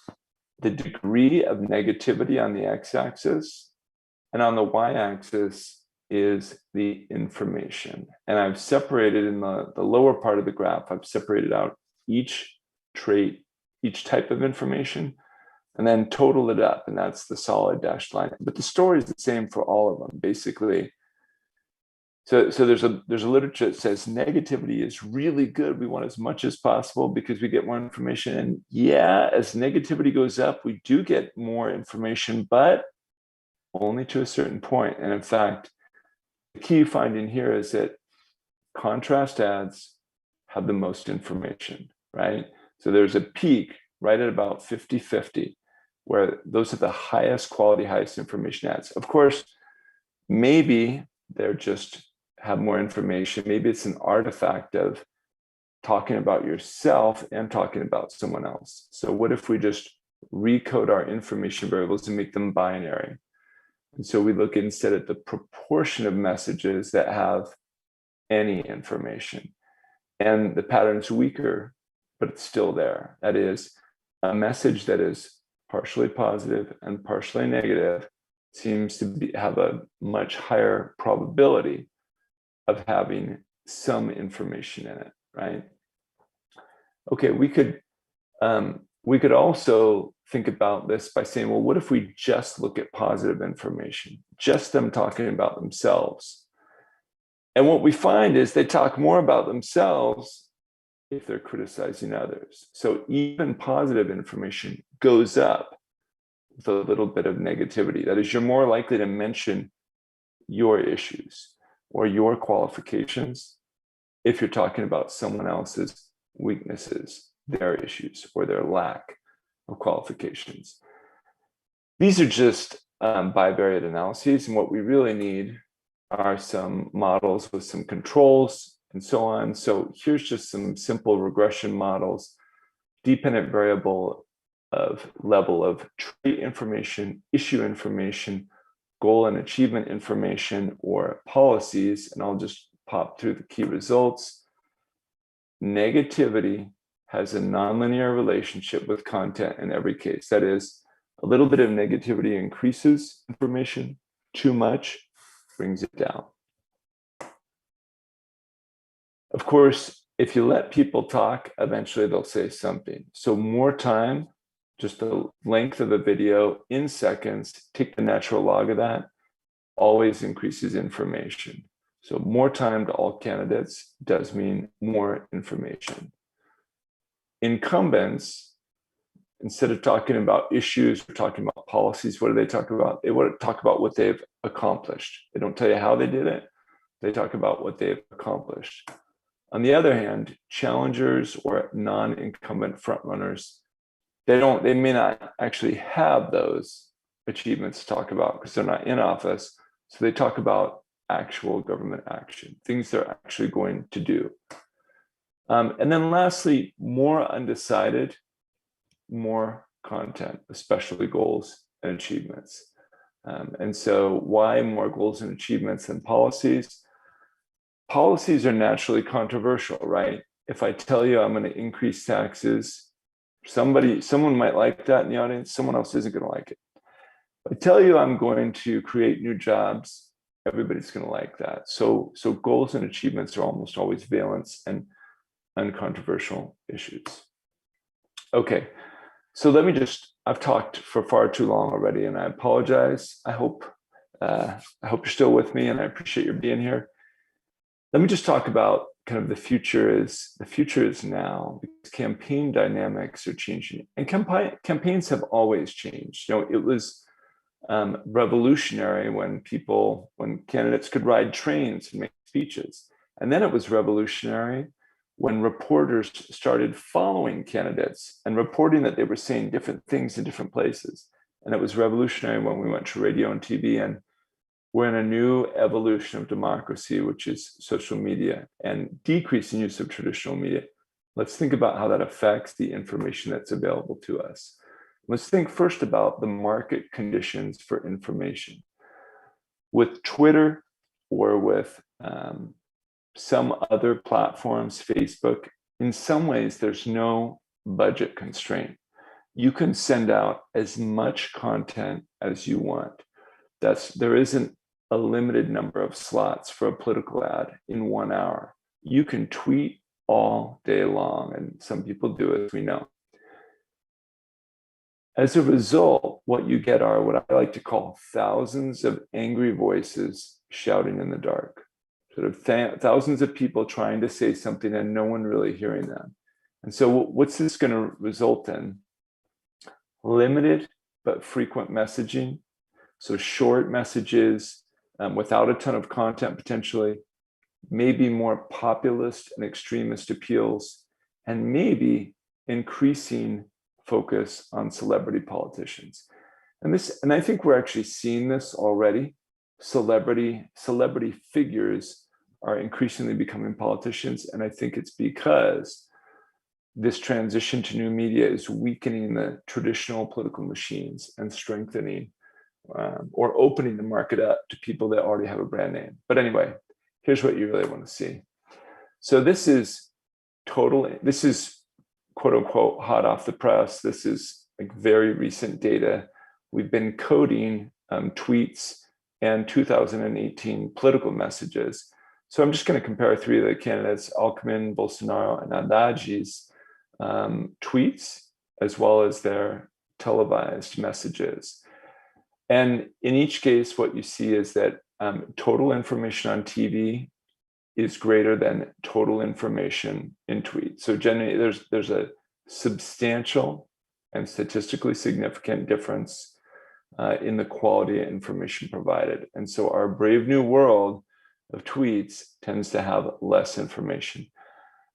the degree of negativity on the x-axis, and on the y-axis is the information. And I've separated in the lower part of the graph, I've separated out each trait, each type of information, and then total it up, and that's the solid dashed line. But the story is the same for all of them, basically. So there's a literature that says negativity is really good. We want as much as possible because we get more information. And yeah, as negativity goes up, we do get more information, but only to a certain point. And in fact, the key finding here is that contrast ads have the most information, right? So there's a peak right at about 50-50, where those are the highest quality, highest information ads. Of course, maybe they're just have more information. Maybe it's an artifact of talking about yourself and talking about someone else. So what if we just recode our information variables and make them binary? And so we look instead at the proportion of messages that have any information. And the pattern's weaker, but it's still there. That is, a message that is partially positive and partially negative seems to have a much higher probability of having some information in it, right? Okay, we could also think about this by saying, well, what if we just look at positive information, just them talking about themselves? And what we find is they talk more about themselves if they're criticizing others. So even positive information goes up with a little bit of negativity. That is, you're more likely to mention your issues or your qualifications if you're talking about someone else's weaknesses, their issues, or their lack of qualifications. These are just bivariate analyses, and what we really need are some models with some controls and so on. So here's just some simple regression models, dependent variable of level of trait information, issue information, goal and achievement information, or policies, and I'll just pop through the key results. Negativity has a nonlinear relationship with content in every case. That is, a little bit of negativity increases information, too much brings it down. Of course, if you let people talk, eventually they'll say something. So more time, just the length of a video in seconds, take the natural log of that, always increases information. So more time to all candidates does mean more information. Incumbents, instead of talking about issues, we're talking about policies. What do they talk about? They want to talk about what they've accomplished. They don't tell you how they did it. They talk about what they've accomplished. On the other hand, challengers or non-incumbent frontrunners, they may not actually have those achievements to talk about because they're not in office. So they talk about actual government action, things they're actually going to do. And then lastly, more undecided, more content, especially goals and achievements. And so why more goals and achievements than policies? Policies are naturally controversial, right? If I tell you I'm going to increase taxes, someone might like that in the audience, someone else isn't going to like it. If I tell you I'm going to create new jobs, everybody's going to like that. So goals and achievements are almost always valence and uncontroversial issues. Okay, so let me I've talked for far too long already, and I apologize. I hope you're still with me, and I appreciate your being here. Let me just talk about kind of the future is now, because campaign dynamics are changing, and campaigns have always changed. It was revolutionary when candidates could ride trains and make speeches, and then it was revolutionary when reporters started following candidates and reporting that they were saying different things in different places. And it was revolutionary when we went to radio and TV, and we're in a new evolution of democracy, which is social media and decreasing use of traditional media. Let's think about how that affects the information that's available to us. Let's think first about the market conditions for information. With Twitter or with some other platforms, Facebook, in some ways, there's no budget constraint. You can send out as much content as you want. There isn't a limited number of slots for a political ad in 1 hour. You can tweet all day long, and some people do, as we know. As a result, what you get are what I like to call thousands of angry voices shouting in the dark. Sort of thousands of people trying to say something and no one really hearing them. And so what's this going to result in? Limited but frequent messaging. So short messages without a ton of content potentially, maybe more populist and extremist appeals, and maybe increasing focus on celebrity politicians. And I think we're actually seeing this already. Celebrity figures are increasingly becoming politicians, and I think it's because this transition to new media is weakening the traditional political machines and strengthening or opening the market up to people that already have a brand name. But anyway, here's what you really want to see. So this is quote unquote hot off the press. This is like very recent data. We've been coding tweets and 2018 political messages. So I'm just going to compare three of the candidates, Alckmin, Bolsonaro, and Haddad's tweets, as well as their televised messages. And in each case, what you see is that total information on TV is greater than total information in tweets. So generally, there's a substantial and statistically significant difference in the quality of information provided. And so our brave new world of tweets tends to have less information.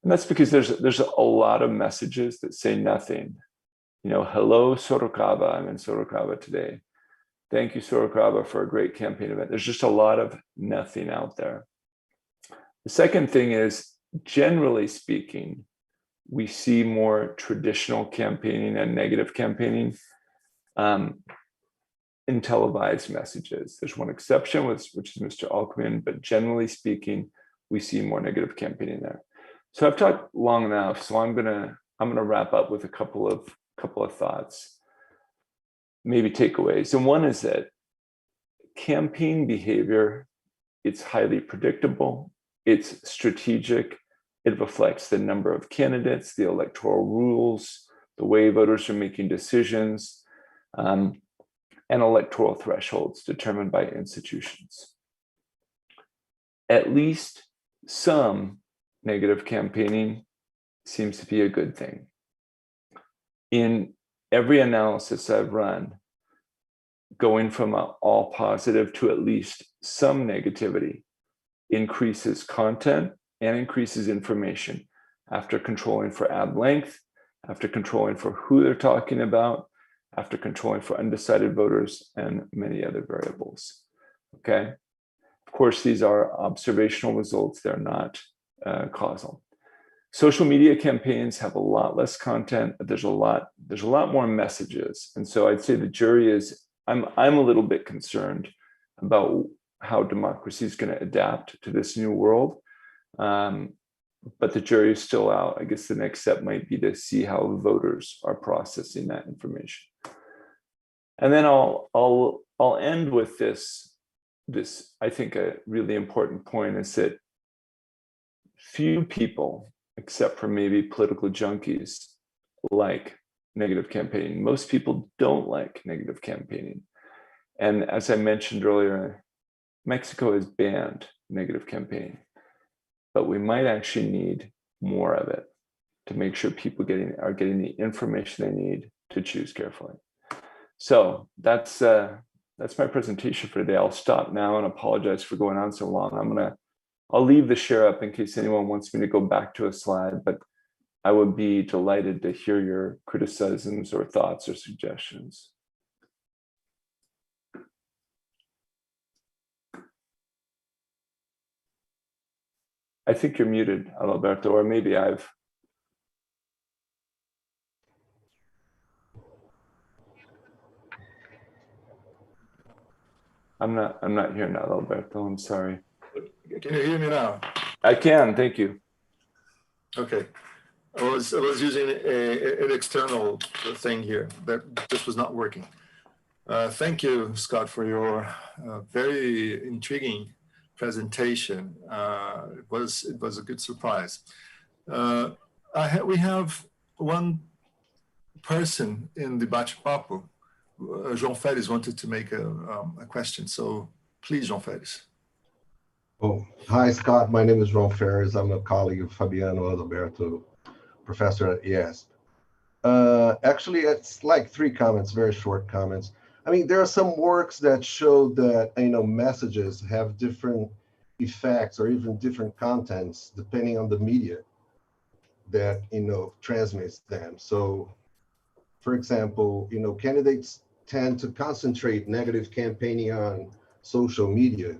And that's because there's a lot of messages that say nothing. hello Sorocaba, I'm in Sorocaba today. Thank you, Sorocaba, for a great campaign event. There's just a lot of nothing out there. The second thing is, generally speaking, we see more traditional campaigning and negative campaigning in televised messages. There's one exception, which is Mr. Alckmin, but generally speaking, we see more negative campaigning there. So I've talked long enough, so I'm gonna wrap up with a couple of thoughts, maybe takeaways. And one is that campaign behavior, it's highly predictable, it's strategic, it reflects the number of candidates, the electoral rules, the way voters are making decisions, and electoral thresholds determined by institutions. At least some negative campaigning seems to be a good thing. In every analysis I've run, going from an all positive to at least some negativity increases content and increases information after controlling for ad length, after controlling for who they're talking about, after controlling for undecided voters and many other variables. Okay. Of course, these are observational results. They're not causal. Social media campaigns have a lot less content, but there's a lot more messages. And so I'd say the jury is, I'm a little bit concerned about how democracy is going to adapt to this new world. But the jury is still out. I guess the next step might be to see how voters are processing that information. And then I'll end with this, I think a really important point is that few people, except for maybe political junkies, like negative campaigning. Most people don't like negative campaigning. And as I mentioned earlier, Mexico has banned negative campaigning, but we might actually need more of it to make sure people are getting the information they need to choose carefully. So that's my presentation for today. I'll stop now and apologize for going on so long. I'll leave the share up in case anyone wants me to go back to a slide, but I would be delighted to hear your criticisms or thoughts or suggestions. I think you're muted, Adalberto, or maybe I'm not hearing Adalberto, I'm sorry. Can you hear me now? I can, thank you. Okay. I was using an external thing here, but this was not working. Thank you, Scott, for your very intriguing presentation. It was a good surprise. We have one person in the bate-papo. João Félix wanted to make a question, so please, João Félix. Oh, hi, Scott. My name is João Ferres. I'm a colleague of Fabiano Adalberto, professor at IESP. Actually, it's like 3 comments, very short comments. I mean, there are some works that show that, messages have different effects or even different contents depending on the media that, transmits them. So, for example, candidates tend to concentrate negative campaigning on social media,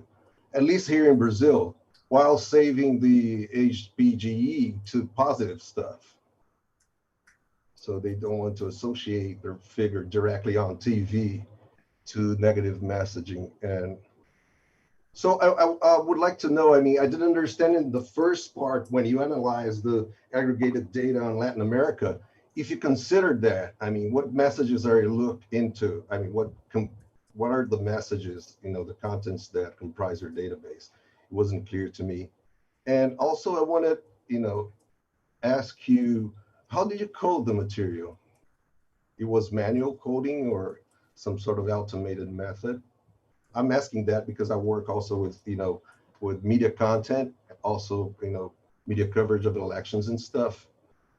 at least here in Brazil, while saving the HBGE to positive stuff. So they don't want to associate their figure directly on TV to negative messaging. And so I would like to know, I didn't understand in the first part when you analyzed the aggregated data on Latin America, if you considered that, what messages are you looked into? What are the messages, the contents that comprise your database? It wasn't clear to me. And also I wanted, ask you, how did you code the material? It was manual coding or some sort of automated method? I'm asking that because I work also with, with media content, also, media coverage of elections and stuff.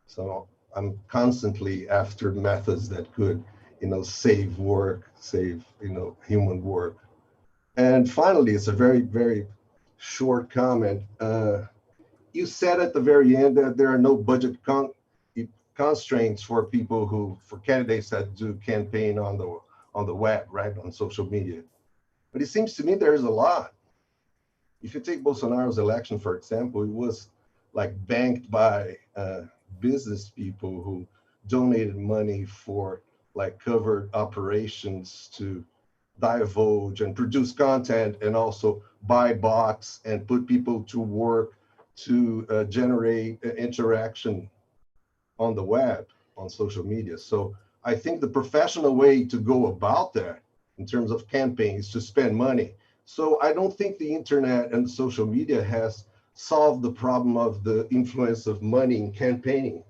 So I'm constantly after methods that could, save work, save, human work. And finally, it's a very, very short comment. You said at the very end that there are no budget constraints for people for candidates that do campaign on the web, right, on social media. But it seems to me there's a lot. If you take Bolsonaro's election, for example, it was like banked by business people who donated money for like covert operations to divulge and produce content, and also buy bots and put people to work to generate interaction on the web, on social media. So I think the professional way to go about that in terms of campaigns to spend money. So I don't think the internet and social media has solved the problem of the influence of money in campaigning.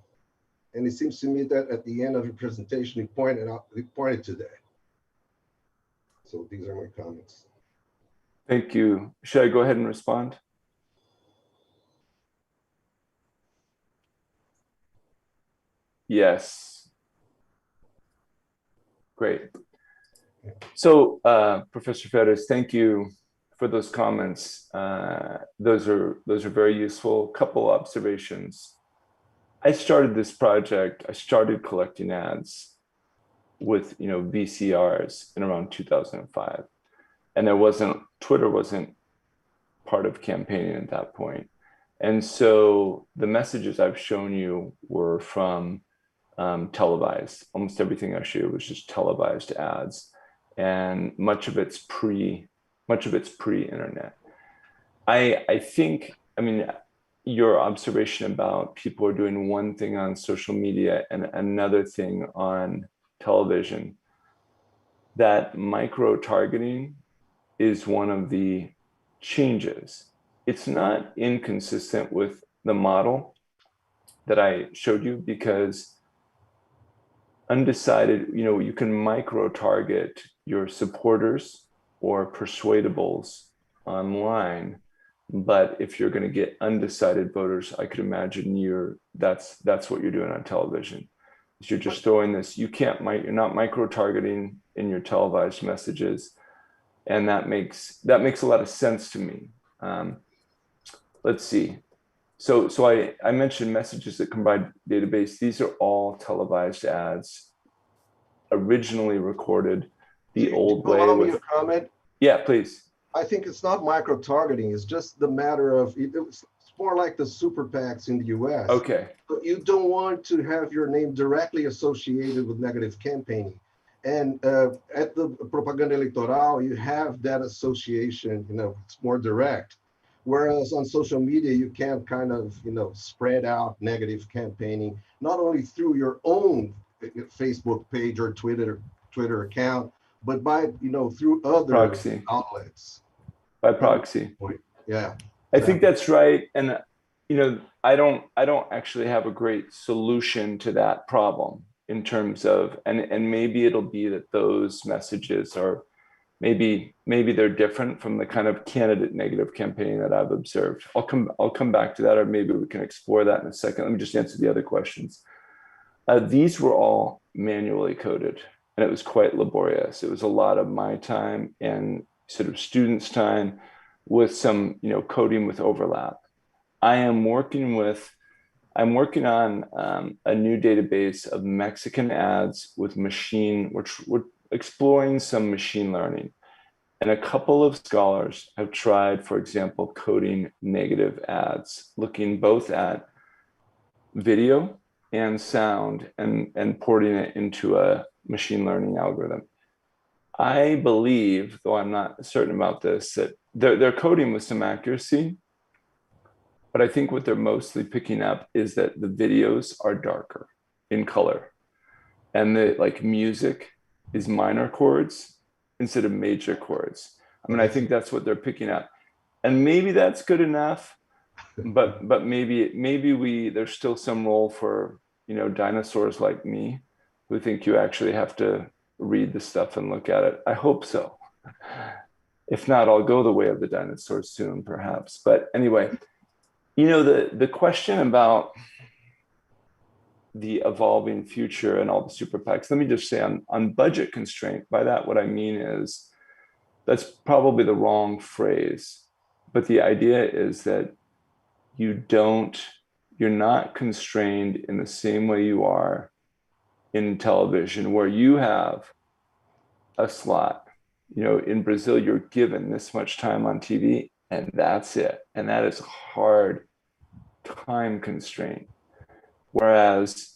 And it seems to me that at the end of your presentation, you pointed to that. So these are my comments. Thank you. Should I go ahead and respond? Yes. Great. So, Professor Ferris, thank you for those comments. Those are very useful. Couple observations. I started this project. I started collecting ads with VCRs in around 2005, and Twitter wasn't part of campaigning at that point. And so the messages I've shown you were from televised. Almost everything I showed was just televised ads, and much of it's pre-internet. I think, your observation about people are doing one thing on social media and another thing on television, that micro-targeting is one of the changes. It's not inconsistent with the model that I showed you, because undecided, you can micro-target your supporters or persuadables online. But if you're going to get undecided voters, I could imagine that's what you're doing on television. You're just throwing this. You're not micro-targeting in your televised messages, and that makes a lot of sense to me. Let's see. So I mentioned messages that combine database. These are all televised ads, originally recorded the old way. Allow me to comment? Yeah, please. I think it's not micro-targeting. It's just the matter of, it's more like the super PACs in the US. Okay. But you don't want to have your name directly associated with negative campaigning. And at the propaganda electoral, you have that association, it's more direct. Whereas on social media, you can kind of, spread out negative campaigning, not only through your own Facebook page or Twitter account, but by, through other proxy outlets. By proxy. Yeah. I think that's right. And, I don't actually have a great solution to that problem in terms of, and maybe it'll be that those messages are, maybe they're different from the kind of candidate negative campaigning that I've observed. I'll come back to that, or maybe we can explore that in a second. Let me just answer the other questions. These were all manually coded, and it was quite laborious. It was a lot of my time and sort of students' time, with some coding with overlap. I'm working on a new database of Mexican ads with which we're exploring some machine learning. And a couple of scholars have tried, for example, coding negative ads, looking both at video and sound and porting it into a machine learning algorithm. I believe, though I'm not certain about this, that they're coding with some accuracy, but I think what they're mostly picking up is that the videos are darker in color, and the music is minor chords instead of major chords. I think that's what they're picking up, and maybe that's good enough, but maybe there's still some role for dinosaurs like me, who think you actually have to read the stuff and look at it. I hope so. If not, I'll go the way of the dinosaurs soon, perhaps. But anyway, the question about the evolving future and all the super PACs, let me just say on budget constraint, by that what I mean is, that's probably the wrong phrase, but the idea is that you don't you're not constrained in the same way you are in television, where you have a slot. In Brazil, you're given this much time on TV, and that's it. And that is hard time constraint. Whereas,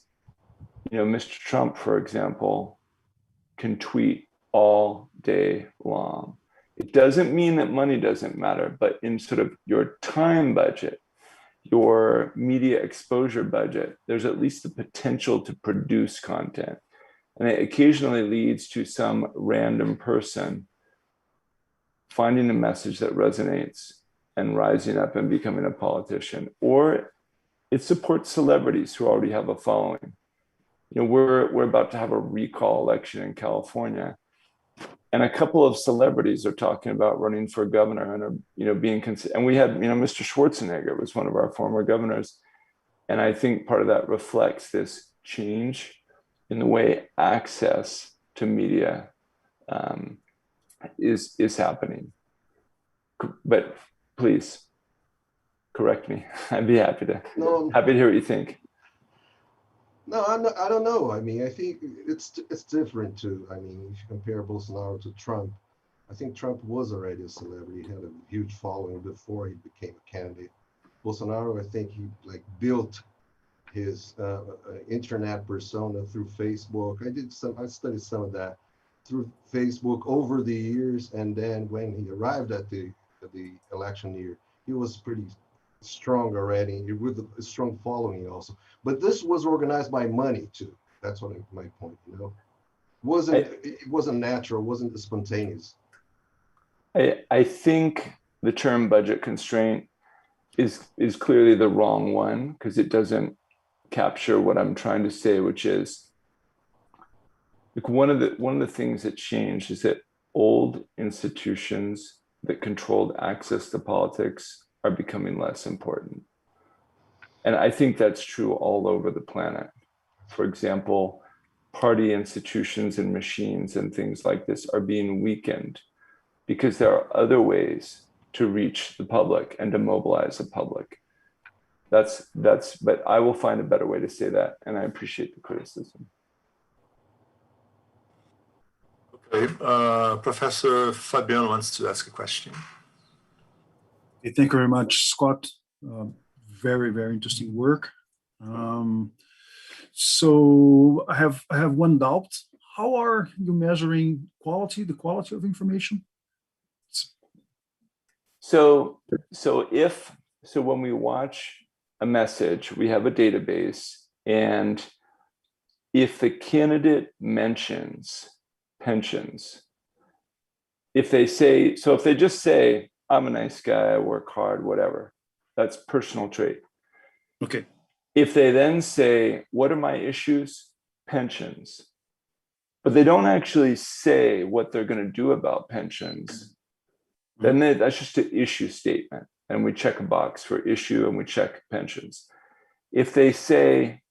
Mr. Trump, for example, can tweet all day long. It doesn't mean that money doesn't matter, but in sort of your time budget, your media exposure budget, there's at least the potential to produce content. And it occasionally leads to some random person finding a message that resonates and rising up and becoming a politician. Or it supports celebrities who already have a following. We're about to have a recall election in California, and a couple of celebrities are talking about running for governor and are, being considered. And we had, Mr. Schwarzenegger was one of our former governors, and I think part of that reflects this change in the way access to media is happening. But please correct me. I'd be happy to hear what you think. No, I don't know. I mean, I think it's different too. I mean, if you compare Bolsonaro to Trump, I think Trump was already a celebrity. He had a huge following before he became a candidate. Bolsonaro, I think he built his internet persona through Facebook. I studied some of that through Facebook over the years, and then when he arrived at the election year, he was pretty strong already, with a strong following also. But this was organized by money too. That's what my point. It wasn't natural, wasn't spontaneous. I think the term budget constraint is clearly the wrong one, because it doesn't capture what I'm trying to say, which is one of the things that changed is that old institutions that controlled access to politics are becoming less important. And I think that's true all over the planet. For example, party institutions and machines and things like this are being weakened because there are other ways to reach the public and to mobilize the public. But I will find a better way to say that, and I appreciate the criticism. Okay, Professor Fabiano wants to ask a question. Okay, thank you very much, Scott. Very, very interesting work. So I have one doubt. How are you measuring the quality of information? So when we watch a message, we have a database, and if the candidate mentions pensions, if they just say, I'm a nice guy, I work hard, whatever, that's personal trait. Okay. If they then say, what are my issues? Pensions. But they don't actually say what they're going to do about pensions, then that's just an issue statement. And we check a box for issue and we check pensions. If they say,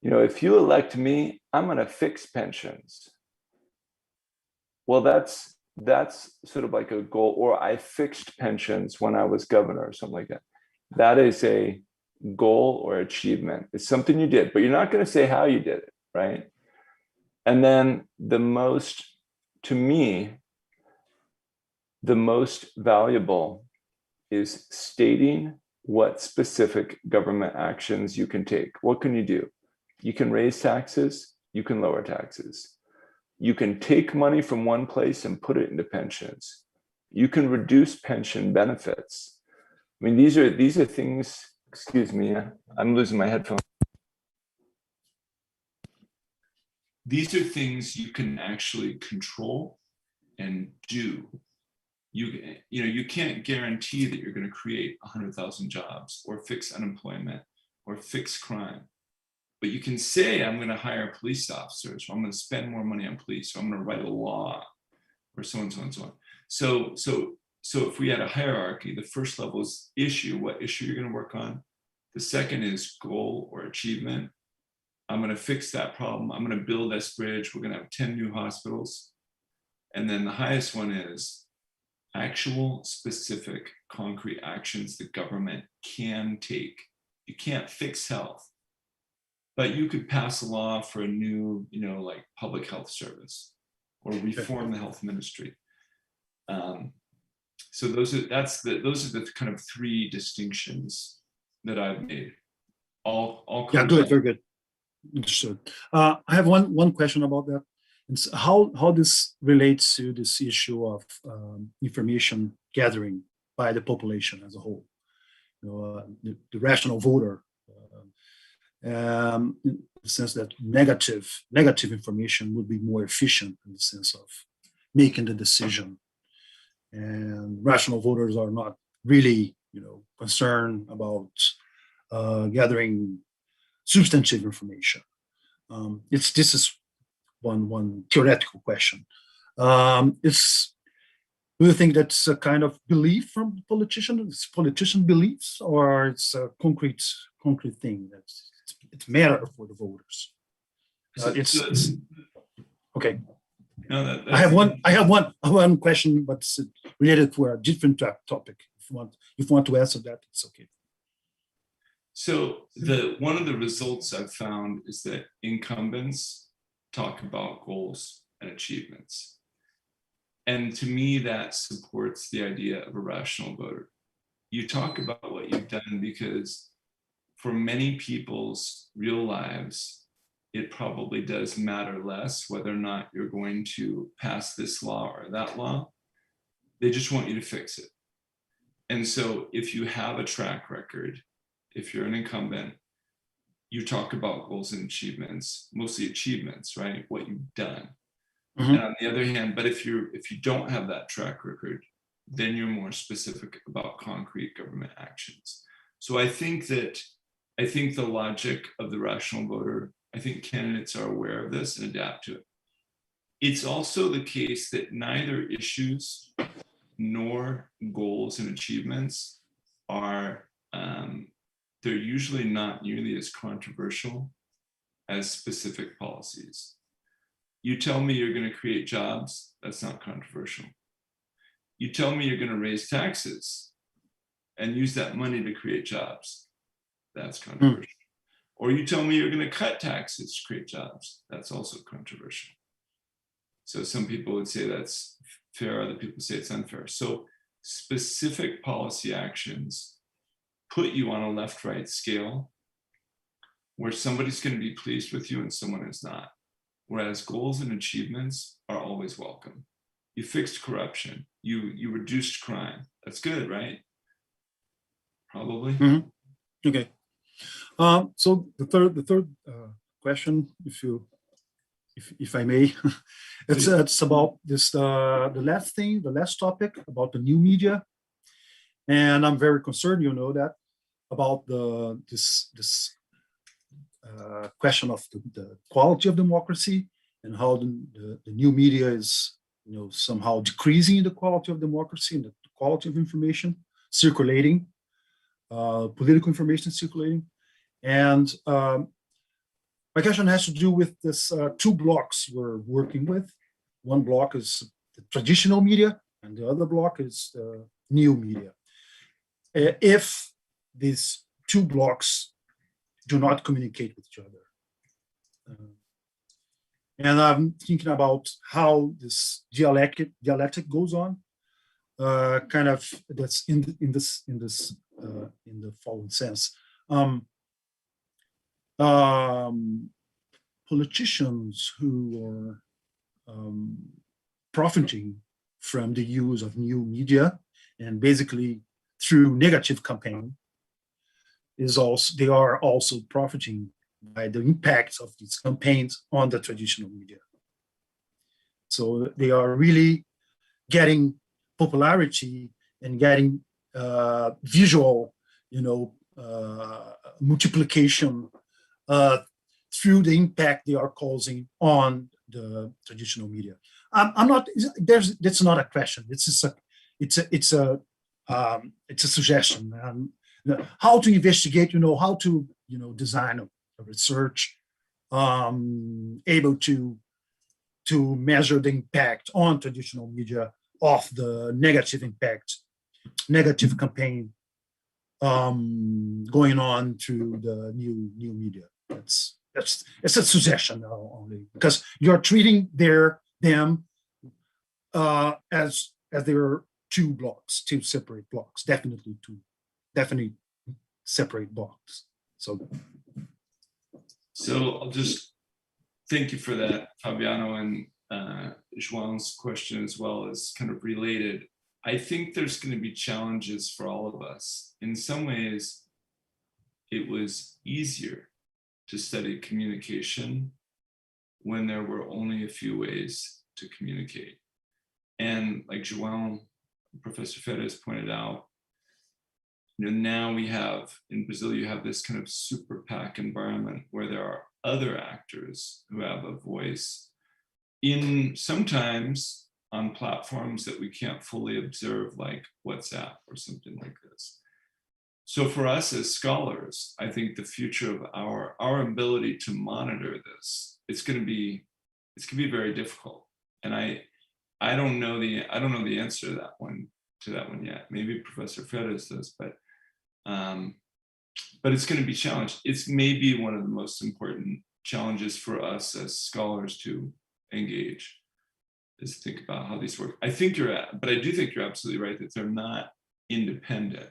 if you elect me, I'm going to fix pensions. Well, that's sort of like a goal, or I fixed pensions when I was governor or something like that. That is a goal or achievement. It's something you did, but you're not going to say how you did it, right? And then to me, the most valuable is stating what specific government actions you can take. What can you do? You can raise taxes, you can lower taxes. You can take money from one place and put it into pensions. You can reduce pension benefits. I mean, these are things, excuse me, I'm losing my headphones. These are things you can actually control and do. You can't guarantee that you're going to create 100,000 jobs or fix unemployment or fix crime. But you can say, I'm going to hire police officers, or I'm going to spend more money on police, or I'm going to write a law, or so and so and so on. So if we had a hierarchy, the first level is issue, what issue you're going to work on. The second is goal or achievement. I'm going to fix that problem. I'm going to build this bridge. We're going to have 10 new hospitals. And then the highest one is actual, specific, concrete actions the government can take You can't fix health, but you could pass a law for a new, like public health service or reform the health ministry. So those are the kind of three distinctions that I've made. All yeah, good, very good. Understood. I have one question about that. It's how this relates to this issue of information gathering by the population as a whole. The rational voter, in the sense that negative information would be more efficient in the sense of making the decision, and rational voters are not really, concerned about gathering substantive information. This is one theoretical question. Do you think that's a kind of belief from politician beliefs, or it's a concrete thing it's matter for the voters? Okay. No, I have one question, but it's related to a different topic. If you want to answer that, it's okay. So one of the results I've found is that incumbents talk about goals and achievements. And to me, that supports the idea of a rational voter. You talk about what you've done because for many people's real lives, it probably does matter less whether or not you're going to pass this law or that law. They just want you to fix it. And so if you have a track record, if you're an incumbent, you talk about goals and achievements, mostly achievements, right? What you've done. Mm-hmm. And on the other hand, but if you don't have that track record, then you're more specific about concrete government actions. So I think the logic of the rational voter, I think candidates are aware of this and adapt to it. It's also the case that neither issues nor goals and achievements are, they're usually not nearly as controversial as specific policies. You tell me you're going to create jobs, that's not controversial. You tell me you're going to raise taxes and use that money to create jobs, that's controversial. Or you tell me you're going to cut taxes to create jobs, that's also controversial. So some people would say that's fair, other people say it's unfair. So specific policy actions put you on a left-right scale where somebody's going to be pleased with you and someone is not. Whereas goals and achievements are always welcome. You fixed corruption, you reduced crime. That's good, right? Probably. Mm-hmm. Okay. So the third question, if I may, it's about this the last topic about the new media, and I'm very concerned, that about this question of the quality of democracy and how the new media is somehow decreasing in the quality of democracy and the quality of information circulating, political information circulating. And my question has to do with this two blocks we're working with. One block is the traditional media and the other block is the new media. If these two blocks do not communicate with each other. And I'm thinking about how this dialectic goes on. Kind of that's in the following sense. Politicians who are profiting from the use of new media and basically through negative campaign they are also profiting by the impacts of these campaigns on the traditional media. So they are really getting popularity and getting visual, multiplication through the impact they are causing on the traditional media. I'm not. That's not a question. It's a suggestion. How to investigate, how to, design a research, able to measure the impact on traditional media of the negative impact, negative campaign going on to the new media. It's a suggestion only, because you're treating them as there two blocks, two separate blocks, definitely separate blocks. So I'll just thank you for that, Fabiano, and João's question as well is kind of related. I think there's going to be challenges for all of us. In some ways, it was easier to study communication when there were only a few ways to communicate. And like João, Professor Ferreira pointed out, now we have, in Brazil, you have this kind of super PAC environment where there are other actors who have a voice in sometimes on platforms that we can't fully observe, like WhatsApp or something like this. So for us as scholars, I think the future of our ability to monitor this, it's going to be very difficult. And I don't know the answer to that one yet. Maybe Professor Ferreira does, but it's going to be challenged. It's maybe one of the most important challenges for us as scholars to engage, is to think about how these work. But I do think you're absolutely right that they're not independent.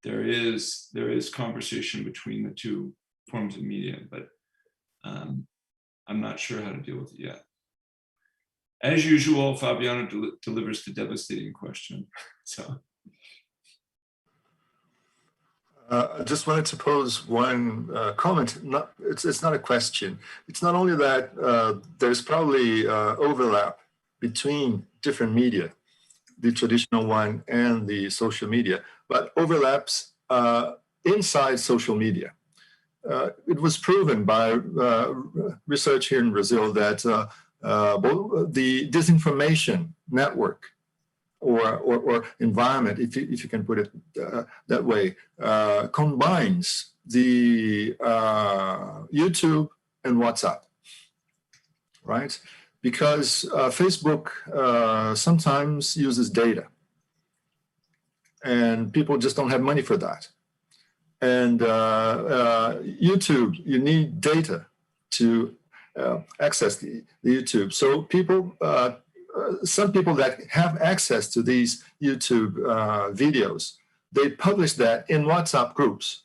There is conversation between the two forms of media, but I'm not sure how to deal with it yet. As usual, Fabiano delivers the devastating question. So. I just wanted to pose one comment. It's not a question. It's not only that there's probably overlap between different media, the traditional one and the social media, but overlaps inside social media. It was proven by research here in Brazil that the disinformation network or environment, if you can put it that way, combines the YouTube and WhatsApp, right? Because Facebook sometimes uses data, and people just don't have money for that. And YouTube, you need data to access the YouTube. So people, some people that have access to these YouTube videos, they publish that in WhatsApp groups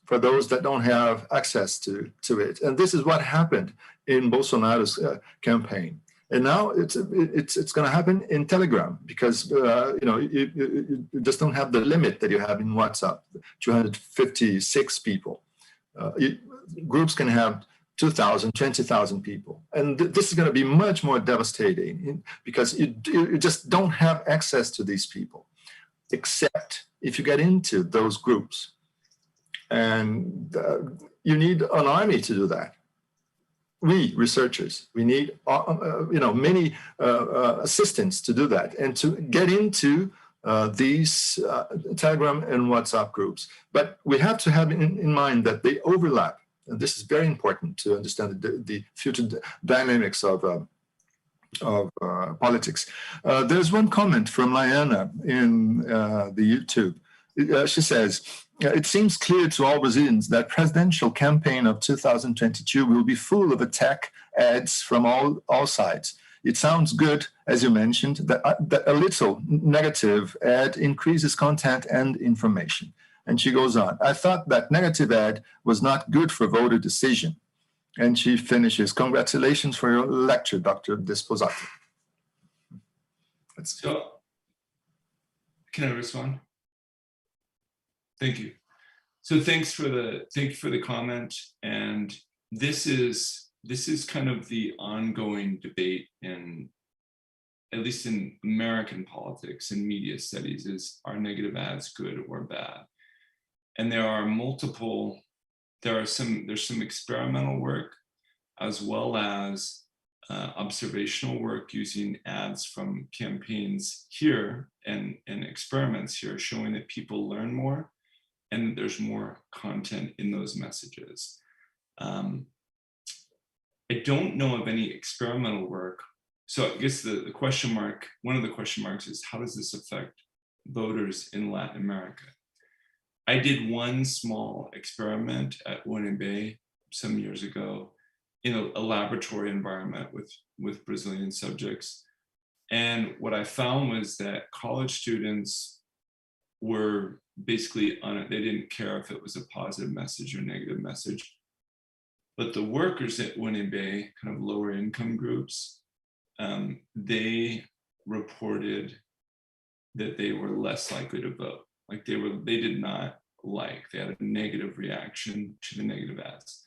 for those that don't have access to it. And this is what happened in Bolsonaro's campaign. And now it's going to happen in Telegram, because you just don't have the limit that you have in WhatsApp, 256 people. Groups can have 2,000, 20,000 people. And this is going to be much more devastating because you just don't have access to these people, except if you get into those groups. And you need an army to do that. We researchers, we need many assistants to do that and to get into these Telegram and WhatsApp groups. But we have to have in mind that they overlap. And this is very important to understand the future dynamics of politics. There's one comment from Liana in the YouTube. She says, it seems clear to all Brazilians that presidential campaign of 2022 will be full of attack ads from all sides. It sounds good, as you mentioned, that a little negative ad increases content and information. And she goes on, I thought that negative ad was not good for voter decision. And she finishes, congratulations for your lecture, Dr. Desposato. So, can I respond? Thank you. So thank you for the comment. And this is kind of the ongoing debate in, at least in American politics and media studies, is are negative ads good or bad? And there's some experimental work as well as observational work using ads from campaigns here and experiments here showing that people learn more and there's more content in those messages. I don't know of any experimental work. So I guess the question mark, one of the question marks is, how does this affect voters in Latin America? I did one small experiment at UNB some years ago in a laboratory environment with Brazilian subjects. And what I found was that college students were basically on it. They didn't care if it was a positive message or negative message. But the workers at UNB, kind of lower income groups, they reported that they were less likely to vote. Like they did not like, they had a negative reaction to the negative ads.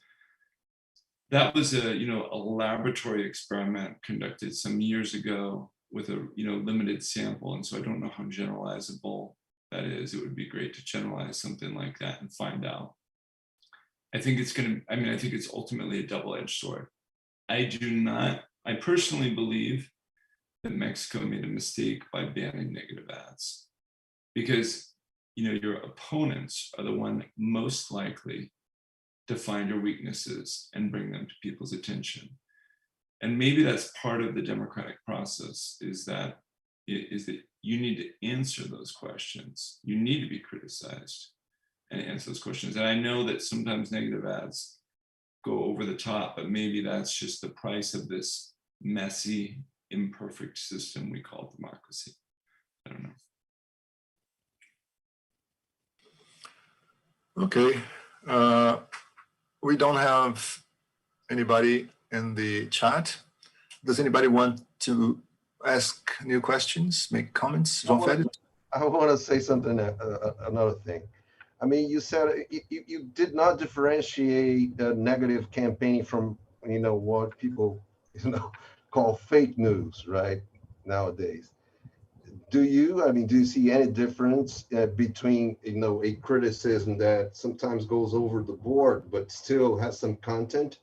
That was a laboratory experiment conducted some years ago with a limited sample, and so I don't know how generalizable that is. It would be great to generalize something like that and find out. I think it's ultimately a double-edged sword. I personally believe that Mexico made a mistake by banning negative ads, because your opponents are the one most likely to find your weaknesses and bring them to people's attention. And maybe that's part of the democratic process, is that you need to answer those questions. You need to be criticized and answer those questions. And I know that sometimes negative ads go over the top, but maybe that's just the price of this messy, imperfect system we call democracy. I don't know. Okay. We don't have anybody in the chat. Does anybody want to ask new questions, make comments? I want to say something, another thing. I mean, you said you did not differentiate negative campaigning from, what people, call fake news, right, nowadays. Do you see any difference between, a criticism that sometimes goes over the board, but still has some content,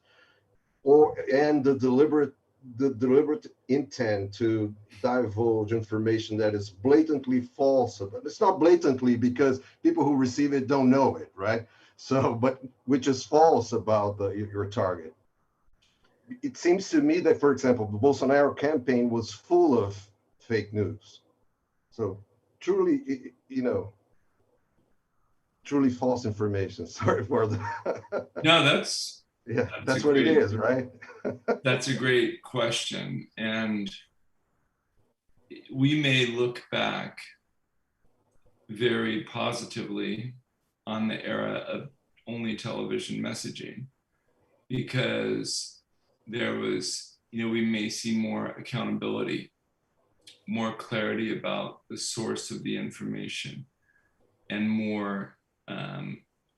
and the deliberate intent to divulge information that is blatantly false? But it's not blatantly, because people who receive it don't know it, right? So, but which is false about your target. It seems to me that, for example, the Bolsonaro campaign was full of fake news. So truly, truly false information. Sorry for the. No, that's what it is, right? That's a great question. And we may look back very positively on the era of only television messaging, because there was, we may see more accountability, more clarity about the source of the information, and more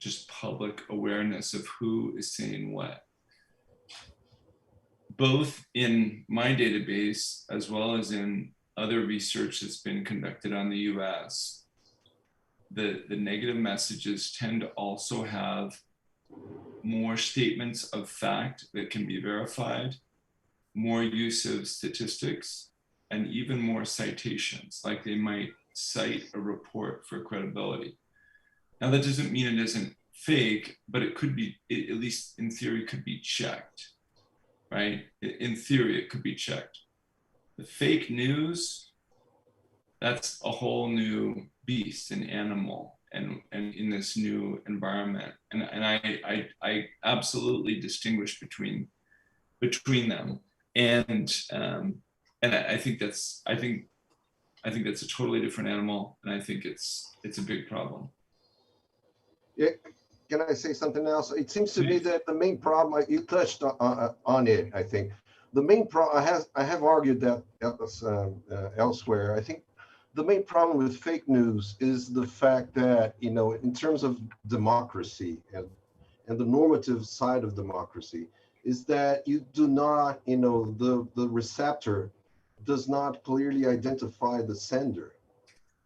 just public awareness of who is saying what. Both in my database, as well as in other research that's been conducted on the US, the negative messages tend to also have more statements of fact that can be verified, more use of statistics, and even more citations, like they might cite a report for credibility. Now, that doesn't mean it isn't fake, but it could be, at least in theory, could be checked, right? In theory, it could be checked. The fake news, that's a whole new beast, an animal, and in this new environment. And I absolutely distinguish between them. And I think that's a totally different animal, and I think it's a big problem. Yeah, can I say something else? It seems to me that the main problem, you touched on it, I think. The main problem, I have argued that elsewhere. I think the main problem with fake news is the fact that, in terms of democracy and the normative side of democracy, is that you do not, the receptor does not clearly identify the sender.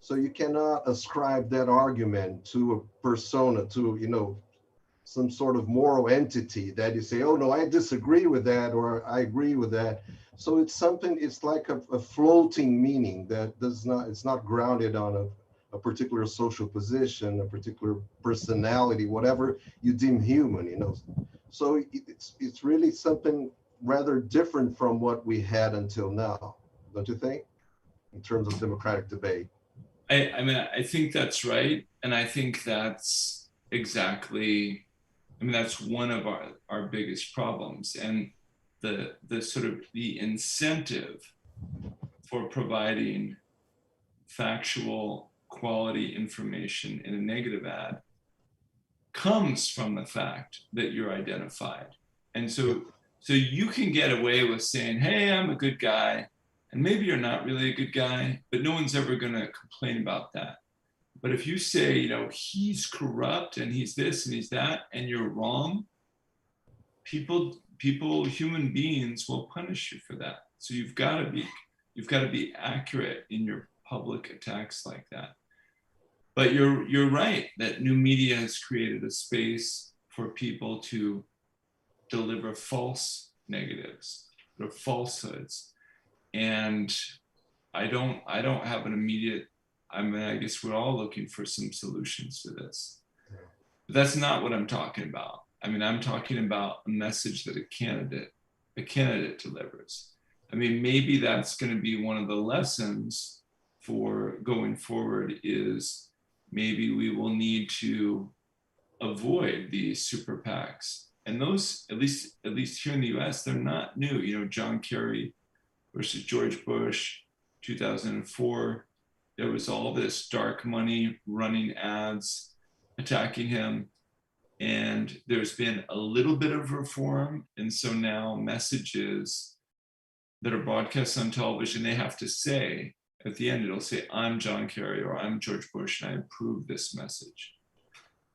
So you cannot ascribe that argument to a persona, to, some sort of moral entity that you say, oh no, I disagree with that, or I agree with that. So it's something, it's like a floating meaning that it's not grounded on a particular social position, a particular personality, whatever you deem human, So it's really something rather different from what we had until now, don't you think, in terms of democratic debate? I mean, I think that's right. And I think that's exactly, I mean, that's one of our biggest problems. And the sort of the incentive for providing factual quality information in a negative ad comes from the fact that you're identified. And so you can get away with saying, hey, I'm a good guy. And maybe you're not really a good guy, but no one's ever going to complain about that. But if you say, you know, he's corrupt and he's this and he's that, and you're wrong, people, human beings will punish you for that. So you've got to be accurate in your public attacks like that. But you're right that new media has created a space for people to deliver false negatives or falsehoods. And I don't have an immediate, I mean, I guess we're all looking for some solutions to this. But that's not what I'm talking about. I mean, I'm talking about a message that a candidate delivers. I mean, maybe that's going to be one of the lessons for going forward is maybe we will need to avoid these super PACs. And those, at least here in the US, they're not new. You know, John Kerry versus George Bush, 2004, there was all this dark money running ads attacking him. And there's been a little bit of reform. And so now messages that are broadcast on television, they have to say, at the end, it'll say, I'm John Kerry or I'm George Bush and I approve this message.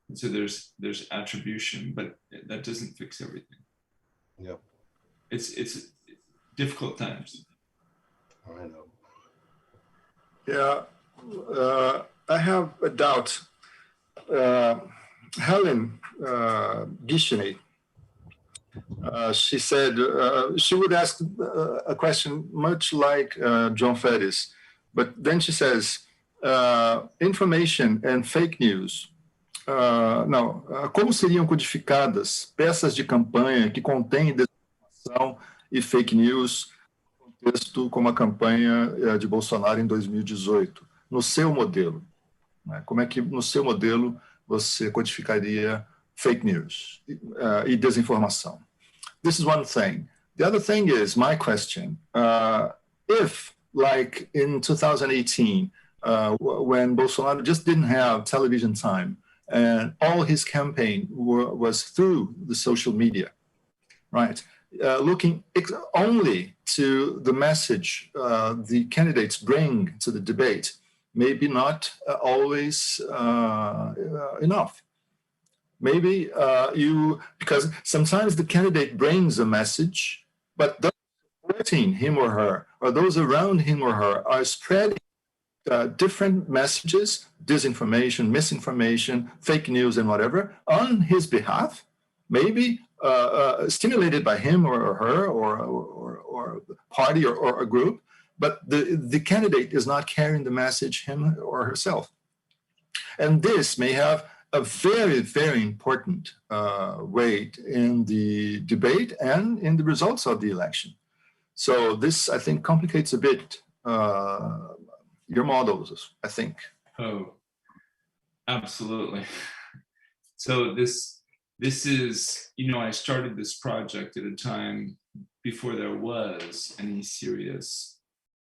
And so there's attribution, but that doesn't fix everything. Yep. It's difficult times. I know. Yeah, I have a doubt. Helen Gisheny, she said she would ask a question much like John Ferris, but then she says, information and fake news. Como seriam codificadas peças de campanha que contêm desinformação e fake news no contexto como a campanha de Bolsonaro em 2018, no seu modelo? Como é que, no seu modelo, você codificaria fake news e desinformação? This is one thing. The other thing is, my question, if, like in 2018, when Bolsonaro just didn't have television time, and all his campaign was through the social media, right? Looking only to the message the candidates bring to the debate, maybe not always enough. Maybe because sometimes the candidate brings a message, but those supporting him or her, or those around him or her, are spreading different messages, disinformation, misinformation, fake news, and whatever, on his behalf, maybe stimulated by him or her or party or a group, but the candidate is not carrying the message him or herself. And this may have a very, very important weight in the debate and in the results of the election. So this, I think, complicates a bit your models, I think. Oh, absolutely. So this is, you know, I started this project at a time before there was any serious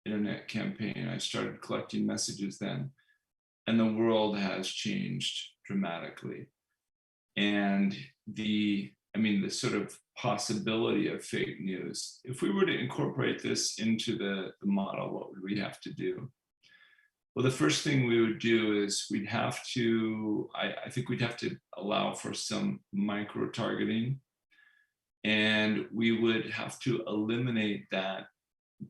internet campaign. I started collecting messages then, and the world has changed dramatically. And the sort of possibility of fake news, if we were to incorporate this into the model, what would we have to do? Well, the first thing we would do is we'd have to, I think we'd have to allow for some micro-targeting, and we would have to eliminate that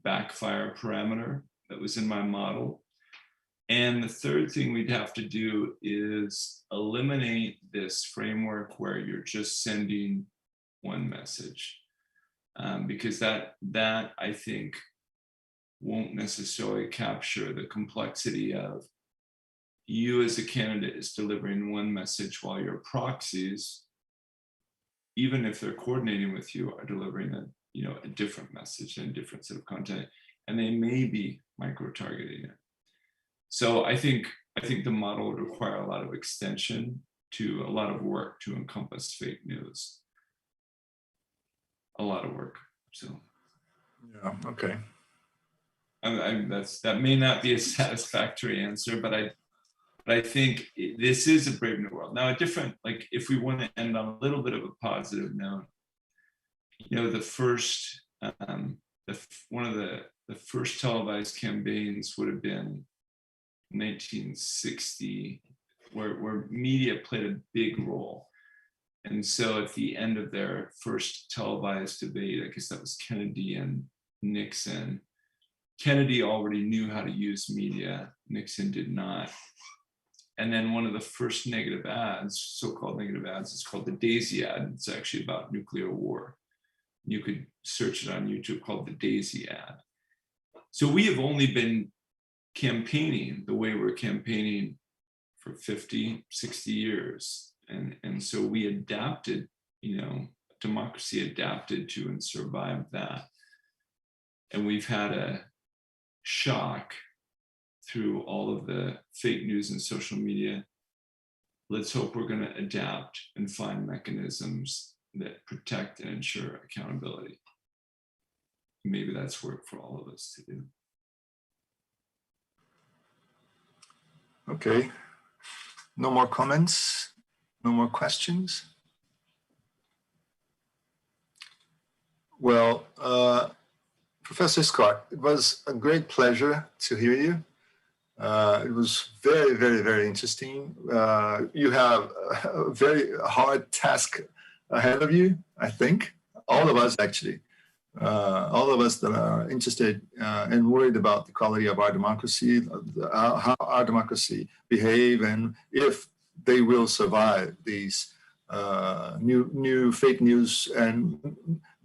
backfire parameter that was in my model. And the third thing we'd have to do is eliminate this framework where you're just sending one message, because that I think won't necessarily capture the complexity of you as a candidate is delivering one message while your proxies, even if they're coordinating with you, are delivering a different message and a different set of content, and they may be micro-targeting it. So I think the model would require a lot of extension to a lot of work to encompass fake news. A lot of work. So Yeah, okay. That may not be a satisfactory answer, but I think this is a brave new world. Now, if we want to end on a little bit of a positive note, you know, one of the first televised campaigns would have been 1960, where media played a big role. And so at the end of their first televised debate, I guess that was Kennedy and Nixon, Kennedy already knew how to use media, Nixon did not. And then one of the first negative ads, so-called negative ads, is called the Daisy ad. It's actually about nuclear war. You could search it on YouTube, called the Daisy ad. So we have only been campaigning the way we're campaigning for 50, 60 years. And so we adapted, you know, democracy adapted to and survived that. And we've had a shock through all of the fake news and social media. Let's hope we're going to adapt and find mechanisms that protect and ensure accountability. Maybe that's work for all of us to do. Okay. No more comments? No more questions? Well, Professor Scott, it was a great pleasure to hear you. It was very, very, very interesting. You have a very hard task ahead of you, I think. All of us, actually. All of us that are interested and worried about the quality of our democracy, how our democracy behave, and if they will survive these new fake news and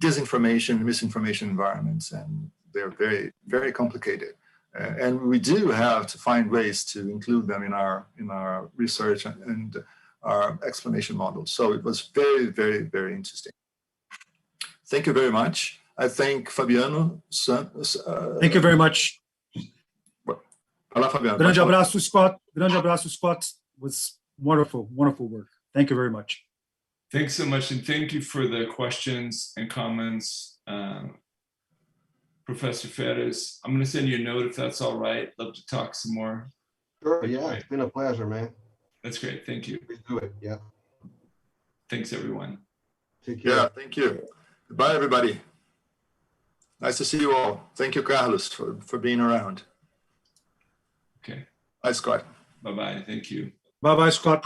disinformation, misinformation environments, and they're very, very complicated. And we do have to find ways to include them in our research and our explanation models. So it was very, very, very interesting. Thank you very much. I thank Fabiano. Thank you very much. Fala, Fabiano. Grande abraço, Scott. Grande abraço, Scott. It was wonderful, wonderful work. Thank you very much. Thanks so much, and thank you for the questions and comments. Professor Ferres, I'm going to send you a note if that's all right. Love to talk some more. Sure, yeah, it's been a pleasure, man. That's great, thank you. Please do it, yeah. Thanks, everyone. Take care. Yeah, thank you. Goodbye, everybody. Nice to see you all. Thank you, Carlos, for being around. Okay. Bye, Scott. Bye-bye, thank you. Bye-bye, Scott.